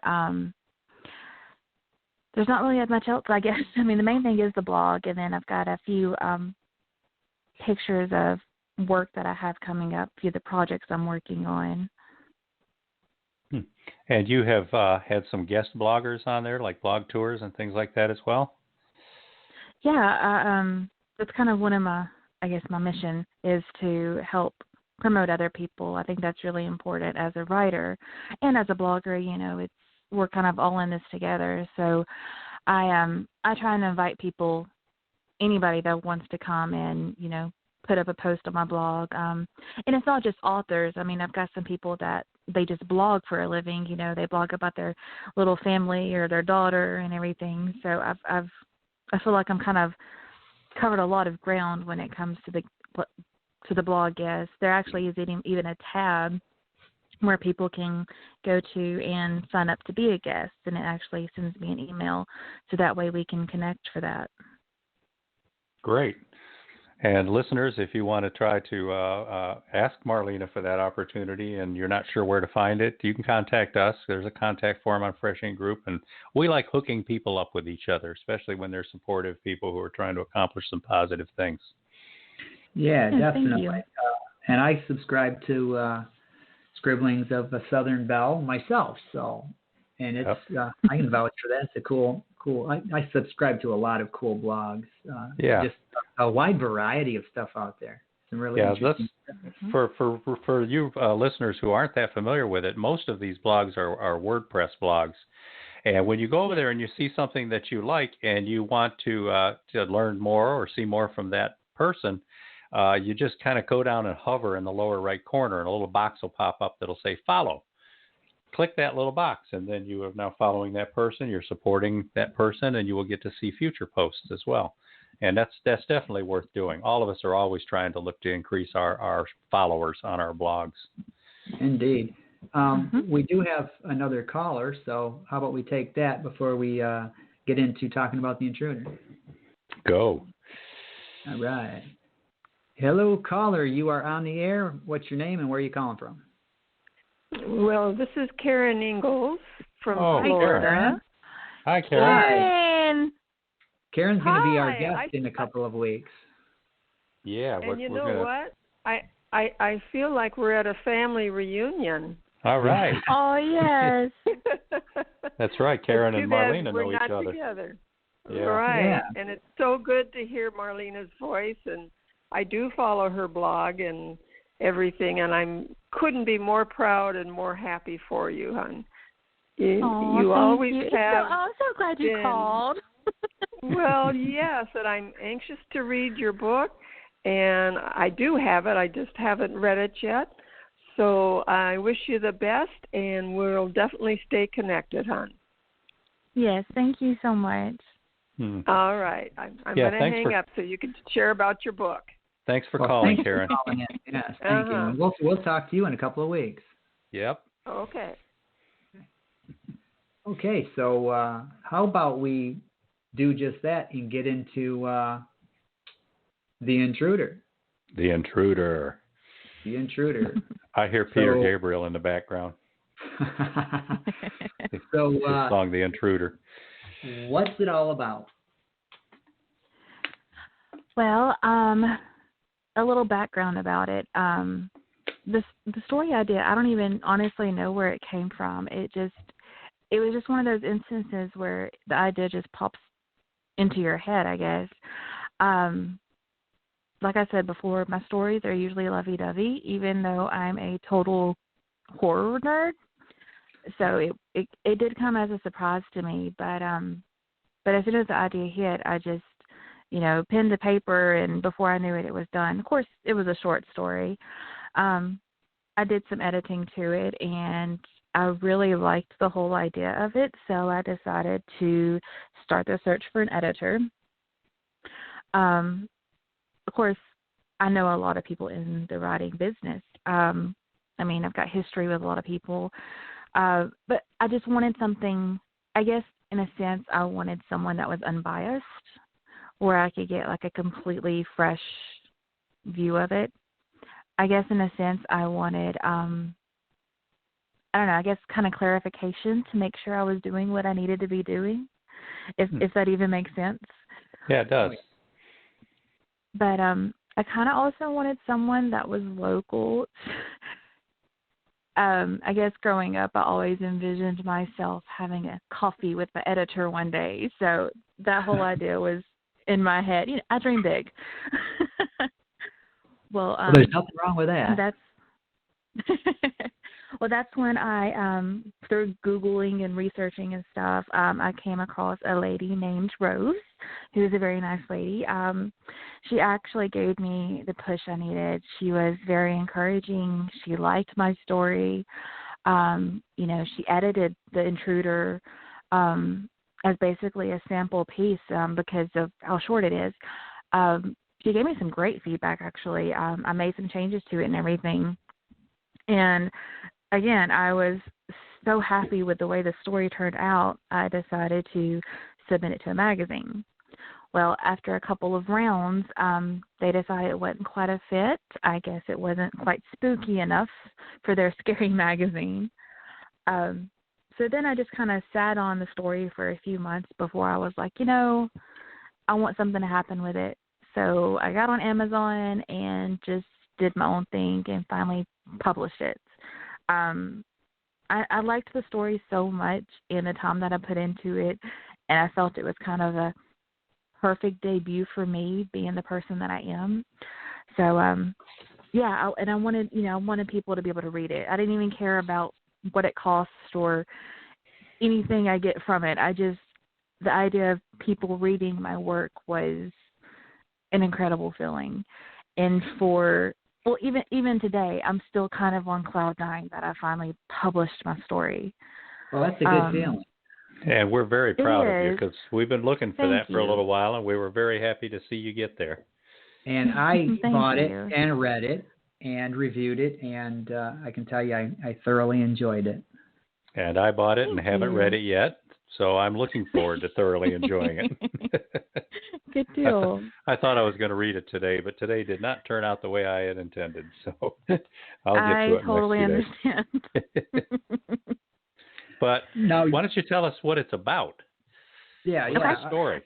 There's not really much else, I guess. I mean, the main thing is the blog, and then I've got a few pictures of work that I have coming up, a few of the projects I'm working on. And you have had some guest bloggers on there, like blog tours and things like that as well? Yeah, that's kind of one of my mission is to help promote other people. I think that's really important as a writer and as a blogger. We're kind of all in this together. So I try and invite people, anybody that wants to come and, put up a post on my blog. And it's not just authors. I mean, I've got some people that they just blog for a living. They blog about their little family or their daughter and everything. So I feel like I'm kind of covered a lot of ground when it comes to the blog guests. There actually is even a tab where people can go to and sign up to be a guest, and it actually sends me an email, so that way we can connect for that. Great. And listeners, if you want to try to ask Marlena for that opportunity and you're not sure where to find it, you can contact us. There's a contact form on Fresh Ink Group, and we like hooking people up with each other, especially when they're supportive people who are trying to accomplish some positive things. Yeah, definitely. Thank you. And I subscribe to Scribblings of a Southern Belle myself, and it's I can vouch for that. It's a cool. I subscribe to a lot of cool blogs. Just a wide variety of stuff out there. Some really interesting stuff. For you listeners who aren't that familiar with it, most of these blogs are WordPress blogs. And when you go over there and you see something that you like and you want to learn more or see more from that person, you just kind of go down and hover in the lower right corner, and a little box will pop up that'll say follow. Click that little box, and then you are now following that person. You're supporting that person, and you will get to see future posts as well. And that's definitely worth doing. All of us are always trying to look to increase our followers on our blogs. Indeed. We do have another caller, so how about we take that before we get into talking about The Intruder? Go. All right. Hello, caller. You are on the air. What's your name and where are you calling from? Well, this is Karen Ingalls from Florida. Karen. Hi, Karen. Karen's going to be our guest in a couple of weeks. Yeah. And you know what? I feel like we're at a family reunion. All right. Oh, yes. That's right. Karen and Marlena know each other. We're not together. Yeah. Right. Yeah. And it's so good to hear Marlena's voice. And I do follow her blog and everything. And I couldn't be more proud and more happy for you, hon. You always have. I'm so glad you called. Well, yes. And I'm anxious to read your book. And I do have it. I just haven't read it yet. So I wish you the best, and we'll definitely stay connected, hon. Yes, thank you so much. All right. I'm going to hang up so you can share about your book. Thanks for calling, Karen. For calling in. Yes, thank you. And we'll talk to you in a couple of weeks. Yep. Okay. Okay, so how about we do just that and get into The Intruder. The Intruder. The Intruder. I hear Peter Gabriel in the background. So, the song The Intruder. What's it all about? Well, a little background about it. The story idea, I don't even honestly know where it came from. It was just one of those instances where the idea just pops into your head, I guess. Like I said before, my stories are usually lovey-dovey, even though I'm a total horror nerd. So it did come as a surprise to me, but as soon as the idea hit, I just, pen to paper, and before I knew it, it was done. Of course, it was a short story. I did some editing to it, and I really liked the whole idea of it, so I decided to start the search for an editor. Of course, I know a lot of people in the writing business. I've got history with a lot of people. But I just wanted something, I guess, in a sense, I wanted someone that was unbiased, where I could get like a completely fresh view of it. I guess in a sense I wanted, kind of clarification to make sure I was doing what I needed to be doing, if that even makes sense. Yeah, it does. But I kind of also wanted someone that was local. I guess growing up, I always envisioned myself having a coffee with the editor one day. So that whole idea was in my head. I dream big. Well, there's nothing wrong with that. That's when I, through Googling and researching and stuff, I came across a lady named Rose, who is a very nice lady. She actually gave me the push I needed. She was very encouraging. She liked my story. She edited The Intruder as basically a sample piece because of how short it is. She gave me some great feedback, actually. I made some changes to it and everything. And again, I was so happy with the way the story turned out, I decided to submit it to a magazine. Well, after a couple of rounds, they decided it wasn't quite a fit. I guess it wasn't quite spooky enough for their scary magazine. So then I just kind of sat on the story for a few months before I was like, I want something to happen with it. So I got on Amazon and just did my own thing and finally published it. I liked the story so much and the time that I put into it, and I felt it was kind of a perfect debut for me, being the person that I am. So, I wanted people to be able to read it. I didn't even care about what it cost or anything I get from it. The idea of people reading my work was an incredible feeling. And even today, I'm still kind of on cloud nine that I finally published my story. Well, that's a good feeling. And we're very proud of you because we've been looking for Thank for a little while, and we were very happy to see you get there. And I bought it you. and read it and reviewed it, and I can tell you I thoroughly enjoyed it. And I bought it and Thank haven't you. read it yet, so I'm looking forward to thoroughly enjoying it. Good deal. I thought I was going to read it today, but today did not turn out the way I had intended, so I'll get to it I totally in the next few days. understand. But now, why don't you tell us what it's about? Yeah, What's yeah. the story?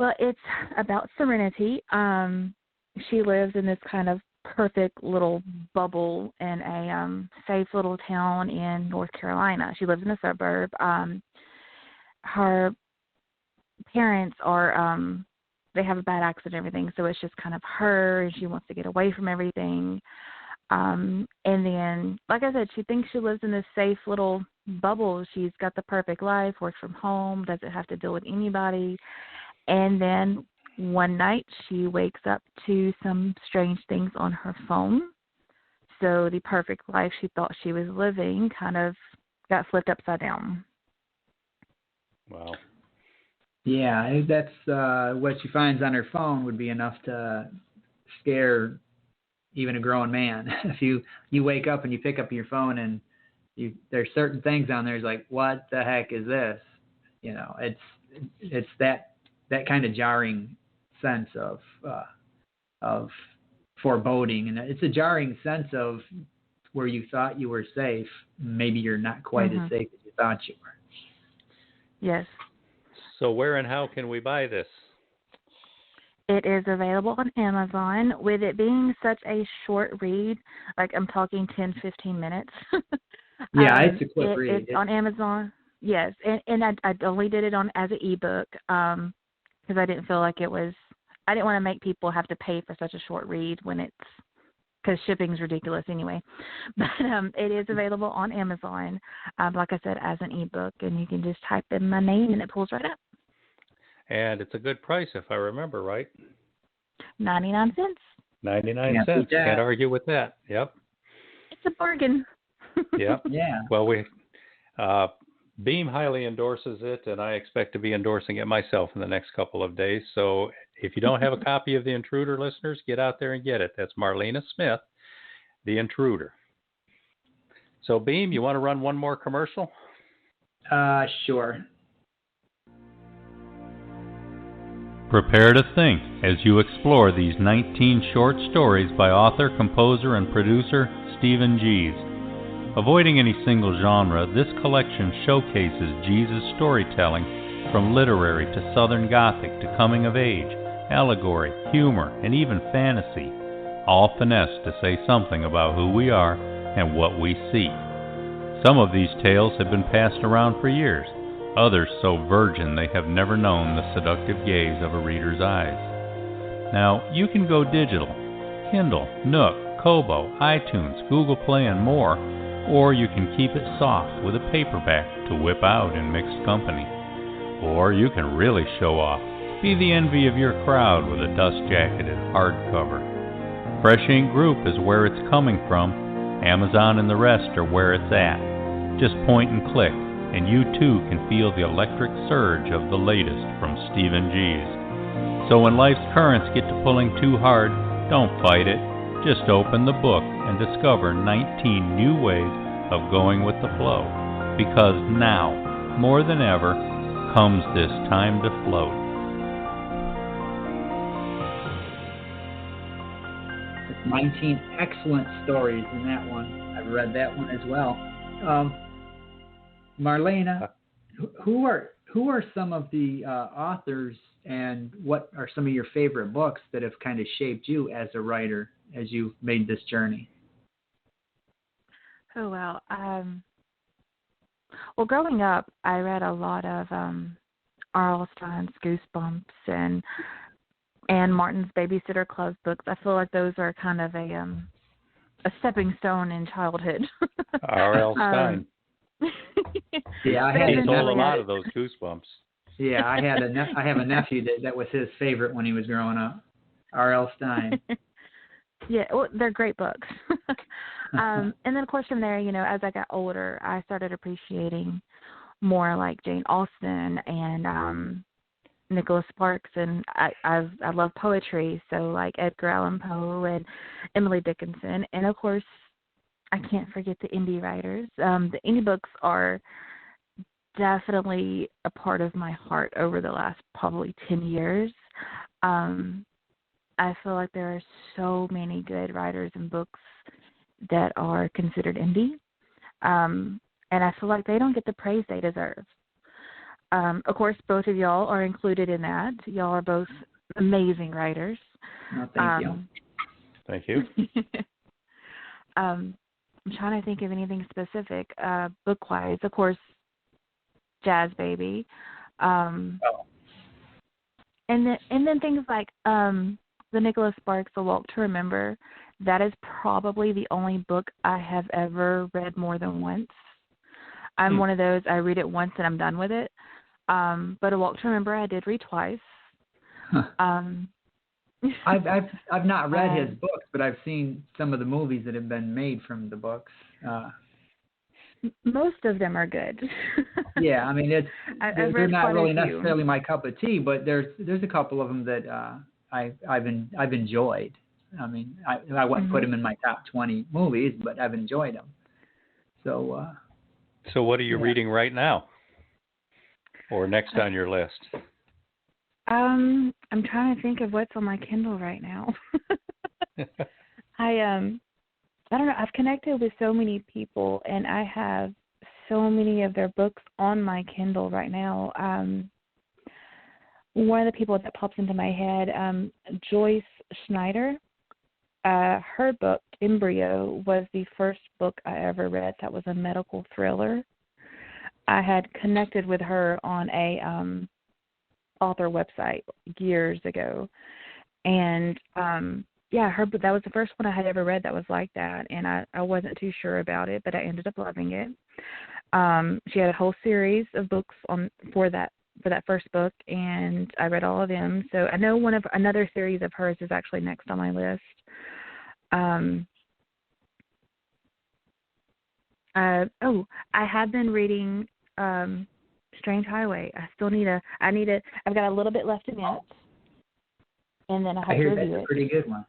Well, it's about Serenity. She lives in this kind of perfect little bubble in a safe little town in North Carolina. She lives in a suburb. Her parents are they have a bad accident and everything, so it's just kind of her, and she wants to get away from everything. And then, like I said, she thinks she lives in this safe little bubble. She's got the perfect life, works from home, doesn't have to deal with anybody. And then one night she wakes up to some strange things on her phone. So the perfect life she thought she was living kind of got flipped upside down. Wow. Yeah, that's what she finds on her phone would be enough to scare even a grown man. If you wake up and you pick up your phone and there's certain things on there, it's like, what the heck is this? You know, it's that kind of jarring sense of foreboding, and it's a jarring sense of where you thought you were safe, maybe you're not quite as safe as you thought you were. Yes. So where and how can we buy this? It is available on Amazon. With it being such a short read, like I'm talking 10, 15 minutes. Yeah, it's a quick read. It's on Amazon. Yes, and I only did it as an ebook because I didn't feel like I didn't want to make people have to pay for such a short read because shipping's ridiculous anyway. But it is available on Amazon, like I said, as an ebook, and you can just type in my name and it pulls right up. And it's a good price, if I remember right. 99 cents. 99 cents. Can't argue with that. Yep. It's a bargain. Yep. Yeah. Well, Beem highly endorses it, and I expect to be endorsing it myself in the next couple of days. So if you don't have a copy of The Intruder, listeners, get out there and get it. That's Marlena Smith, The Intruder. So, Beem, you want to run one more commercial? Sure. Prepare to think as you explore these 19 short stories by author, composer, and producer Stephen Gies. Avoiding any single genre, this collection showcases Gies' storytelling from literary to Southern Gothic to coming of age, allegory, humor, and even fantasy, all finessed to say something about who we are and what we seek. Some of these tales have been passed around for years, others so virgin they have never known the seductive gaze of a reader's eyes. Now, you can go digital, Kindle, Nook, Kobo, iTunes, Google Play, and more, or you can keep it soft with a paperback to whip out in mixed company. Or you can really show off, be the envy of your crowd with a dust-jacketed hardcover. Fresh Ink Group is where it's coming from. Amazon and the rest are where it's at. Just point and click, and you too can feel the electric surge of the latest from Stephen Gies. So when life's currents get to pulling too hard, don't fight it. Just open the book and discover 19 new ways of going with the flow. Because now, more than ever, comes this time to float. There's 19 excellent stories in that one. I've read that one as well. Marlena, who are some of the authors, and what are some of your favorite books that have kind of shaped you as a writer as you've made this journey? Oh, well. Well, growing up, I read a lot of R.L. Stine's Goosebumps and Anne Martin's Babysitter Club books. I feel like those are kind of a stepping stone in childhood. R.L. Stein. Yeah, he sold a lot of those Goosebumps. Yeah, I have a nephew that was his favorite when he was growing up. R.L. Stein. Yeah, well, they're great books. And then, of course, from there, as I got older, I started appreciating more like Jane Austen and Nicholas Sparks, and I love poetry, so like Edgar Allan Poe and Emily Dickinson, and of course, I can't forget the indie writers. The indie books are definitely a part of my heart over the last probably 10 years. I feel like there are so many good writers and books that are considered indie, and I feel like they don't get the praise they deserve. Of course, both of y'all are included in that. Y'all are both amazing writers. Oh, thank you. Thank you. I'm trying to think of anything specific, book-wise. Of course, Jazz Baby. And then things like the Nicholas Sparks, The Walk to Remember. That is probably the only book I have ever read more than once. I'm one of those, I read it once and I'm done with it. But A Walk to Remember I did read twice. I've not read his books, but I've seen some of the movies that have been made from the books. Most of them are good. Yeah, I mean they're not really necessarily necessarily my cup of tea, but there's a couple of them that I've enjoyed. I mean, I wouldn't put them in my top 20 movies, but I've enjoyed them. So. So what are you reading right now, or next on your list? I'm trying to think of what's on my Kindle right now. I don't know. I've connected with so many people, and I have so many of their books on my Kindle right now. One of the people that pops into my head, Joyce Schneider. Her book, Embryo, was the first book I ever read that was a medical thriller. I had connected with her on a author website years ago. And, her book, that was the first one I had ever read that was like that, and I wasn't too sure about it, but I ended up loving it. She had a whole series of books for that first book, and I read all of them. So I know another series of hers is actually next on my list. I have been reading Strange Highway. I've got a little bit left in it, and then I hear that's a pretty good one.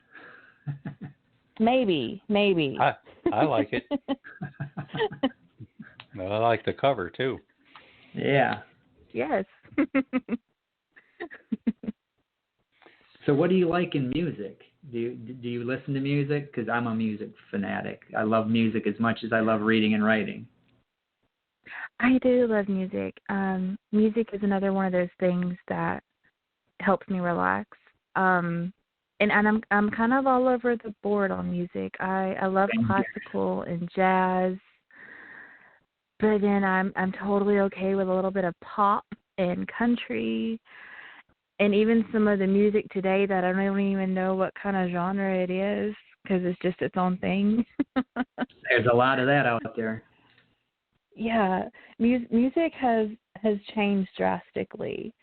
Maybe. I like it. I like the cover too. Yeah. Yes. So what do you like in music? Do you listen to music? Because I'm a music fanatic. I love music as much as I love reading and writing. I do love music. Music is another one of those things that helps me relax. And I'm kind of all over the board on music. I love classical and jazz, but then I'm totally okay with a little bit of pop and country. And even some of the music today that I don't even know what kind of genre it is because it's just its own thing. There's a lot of that out there. Yeah, music has changed drastically.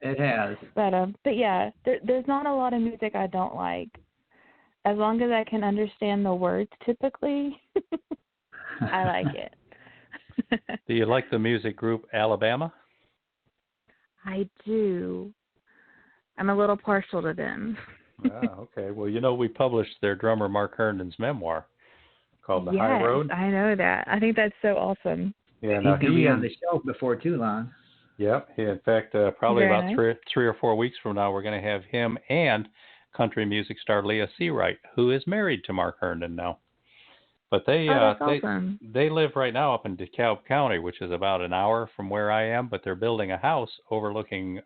It has. But yeah, there's not a lot of music I don't like. As long as I can understand the words typically, I like it. Do you like the music group Alabama? I do. I'm a little partial to them. Okay. Well, we published their drummer Mark Herndon's memoir called The High Road. Yes, I know that. I think that's so awesome. Yeah, he's going to be on the show before too long. Yep. In fact, probably about 3 or 4 weeks from now, we're going to have him and country music star Leah Seawright, who is married to Mark Herndon now. But they live right now up in DeKalb County, which is about an hour from where I am, but they're building a house overlooking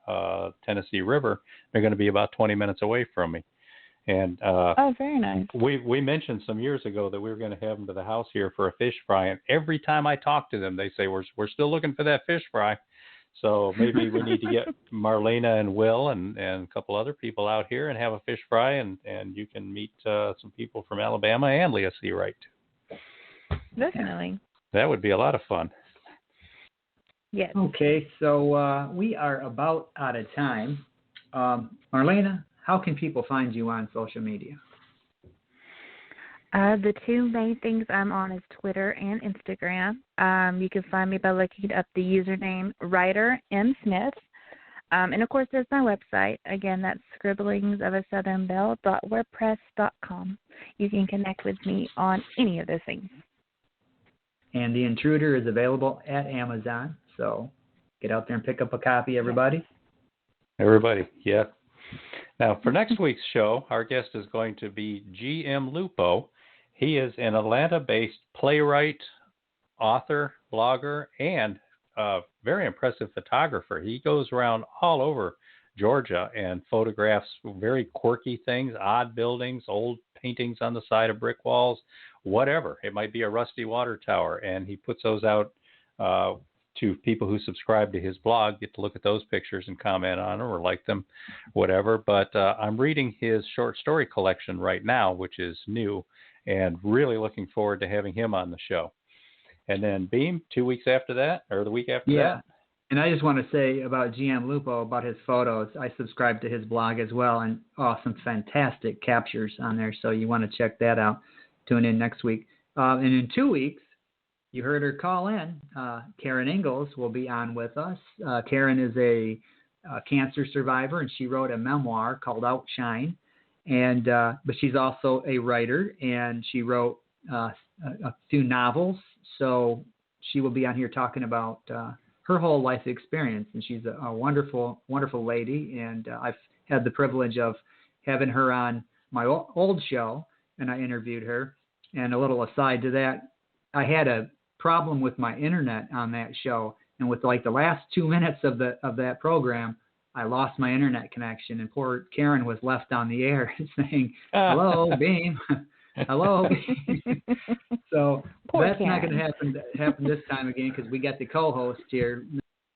Tennessee River. They're going to be about 20 minutes away from me. And very nice. We mentioned some years ago that we were going to have them to the house here for a fish fry, and every time I talk to them, they say we're still looking for that fish fry. So maybe we need to get Marlena and Will and a couple other people out here and have a fish fry, and you can meet some people from Alabama and Leah Seawright too. Definitely. That would be a lot of fun. Yes. Okay, so we are about out of time. Marlena, how can people find you on social media? The two main things I'm on is Twitter and Instagram. You can find me by looking up the username Writer M. Smith. And, of course, there's my website. Again, that's scribblingsofasouthernbelle.wordpress.com. You can connect with me on any of those things. And The Intruder is available at Amazon. So get out there and pick up a copy, everybody. Everybody, yeah. Now, for next week's show, our guest is going to be G.M. Lupo. He is an Atlanta-based playwright, author, blogger, and a very impressive photographer. He goes around all over Georgia and photographs very quirky things, odd buildings, old paintings on the side of brick walls, whatever. It might be a rusty water tower, and he puts those out to people who subscribe to his blog, get to look at those pictures and comment on them or like them, whatever. But I'm reading his short story collection right now, which is new, and really looking forward to having him on the show. And then Beem, 2 weeks after that, or the week after that. And I just want to say about GM Lupo, about his photos, I subscribe to his blog as well, and some fantastic captures on there, so you want to check that out. Tune in next week. And in 2 weeks, you heard her call in. Karen Ingalls will be on with us. Karen is a cancer survivor, and she wrote a memoir called Outshine. And but she's also a writer, and she wrote a few novels. So she will be on here talking about her whole life experience. And she's a wonderful, wonderful lady. And I've had the privilege of having her on my old show, and I interviewed her. And a little aside to that, I had a problem with my internet on that show, and with like the last 2 minutes of that program, I lost my internet connection, and poor Karen was left on the air saying, "Hello, Beem." Hello. So poor that's Karen. Not going to happen this time again, because we got the co-host here.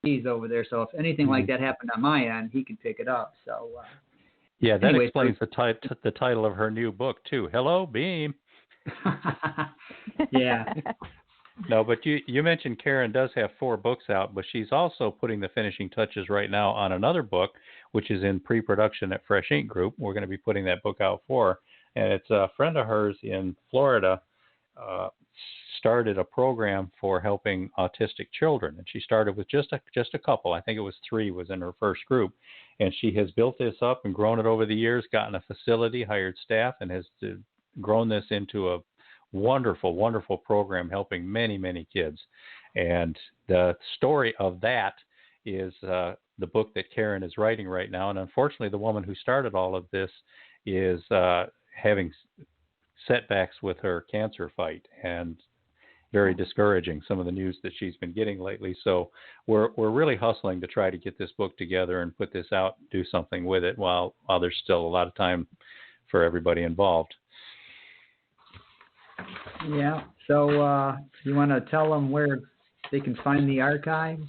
He's over there. So if anything like that happened on my end, he can pick it up. So that anyway, explains the title of her new book too. Hello, Beem. Yeah. No, but you mentioned Karen does have 4 books out, but she's also putting the finishing touches right now on another book, which is in pre-production at Fresh Ink Group. We're going to be putting that book out for her. And it's a friend of hers in Florida started a program for helping autistic children. And she started with just a couple. I think it was 3 was in her first group. And she has built this up and grown it over the years, gotten a facility, hired staff, and has grown this into a wonderful, wonderful program helping many, many kids. And the story of that is the book that Karen is writing right now. And unfortunately, the woman who started all of this is having setbacks with her cancer fight, and very discouraging, some of the news that she's been getting lately. So we're really hustling to try to get this book together and put this out, do something with it while there's still a lot of time for everybody involved. Yeah. So you want to tell them where they can find the archives?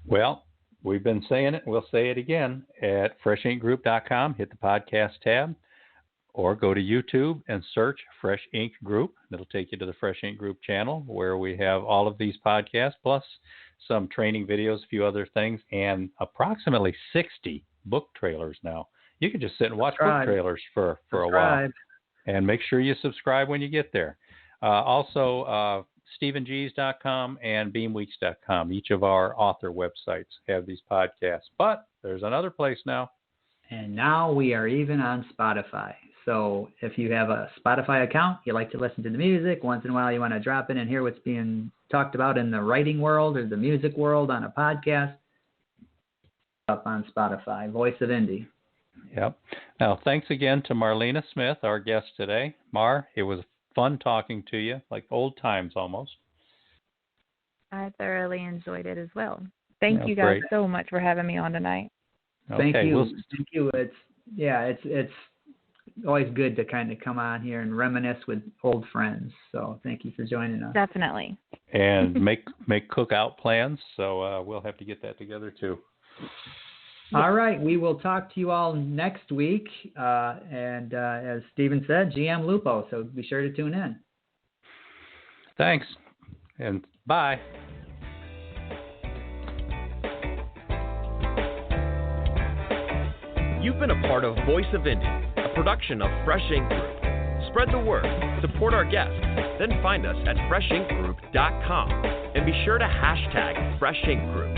Well, we've been saying it. We'll say it again. At freshinkgroup.com, hit the podcast tab, or go to YouTube and search Fresh Ink Group. It'll take you to the Fresh Ink Group channel, where we have all of these podcasts, plus some training videos, a few other things, and approximately 60 book trailers now. You can just sit and watch book trailers for a while. And make sure you subscribe when you get there. Also, StephenGees.com and BeamWeeks.com. Each of our author websites have these podcasts. But there's another place now. And now we are even on Spotify. So if you have a Spotify account, you like to listen to the music, once in a while you want to drop in and hear what's being talked about in the writing world or the music world on a podcast, up on Spotify, Voice of Indie. Yep. Now, thanks again to Marlena Smith, our guest today. Mar, it was fun talking to you, like old times almost. I thoroughly enjoyed it as well. Thank you guys so much for having me on tonight. Okay, thank you. Thank you. It's always good to kind of come on here and reminisce with old friends. So thank you for joining us. Definitely. And make cookout plans. So we'll have to get that together too. All right, we will talk to you all next week. And as Stephen said, GM Lupo, so be sure to tune in. Thanks, and bye. You've been a part of Voice of Indie, a production of Fresh Ink Group. Spread the word, support our guests, then find us at freshinkgroup.com, and be sure to hashtag Fresh Ink Group.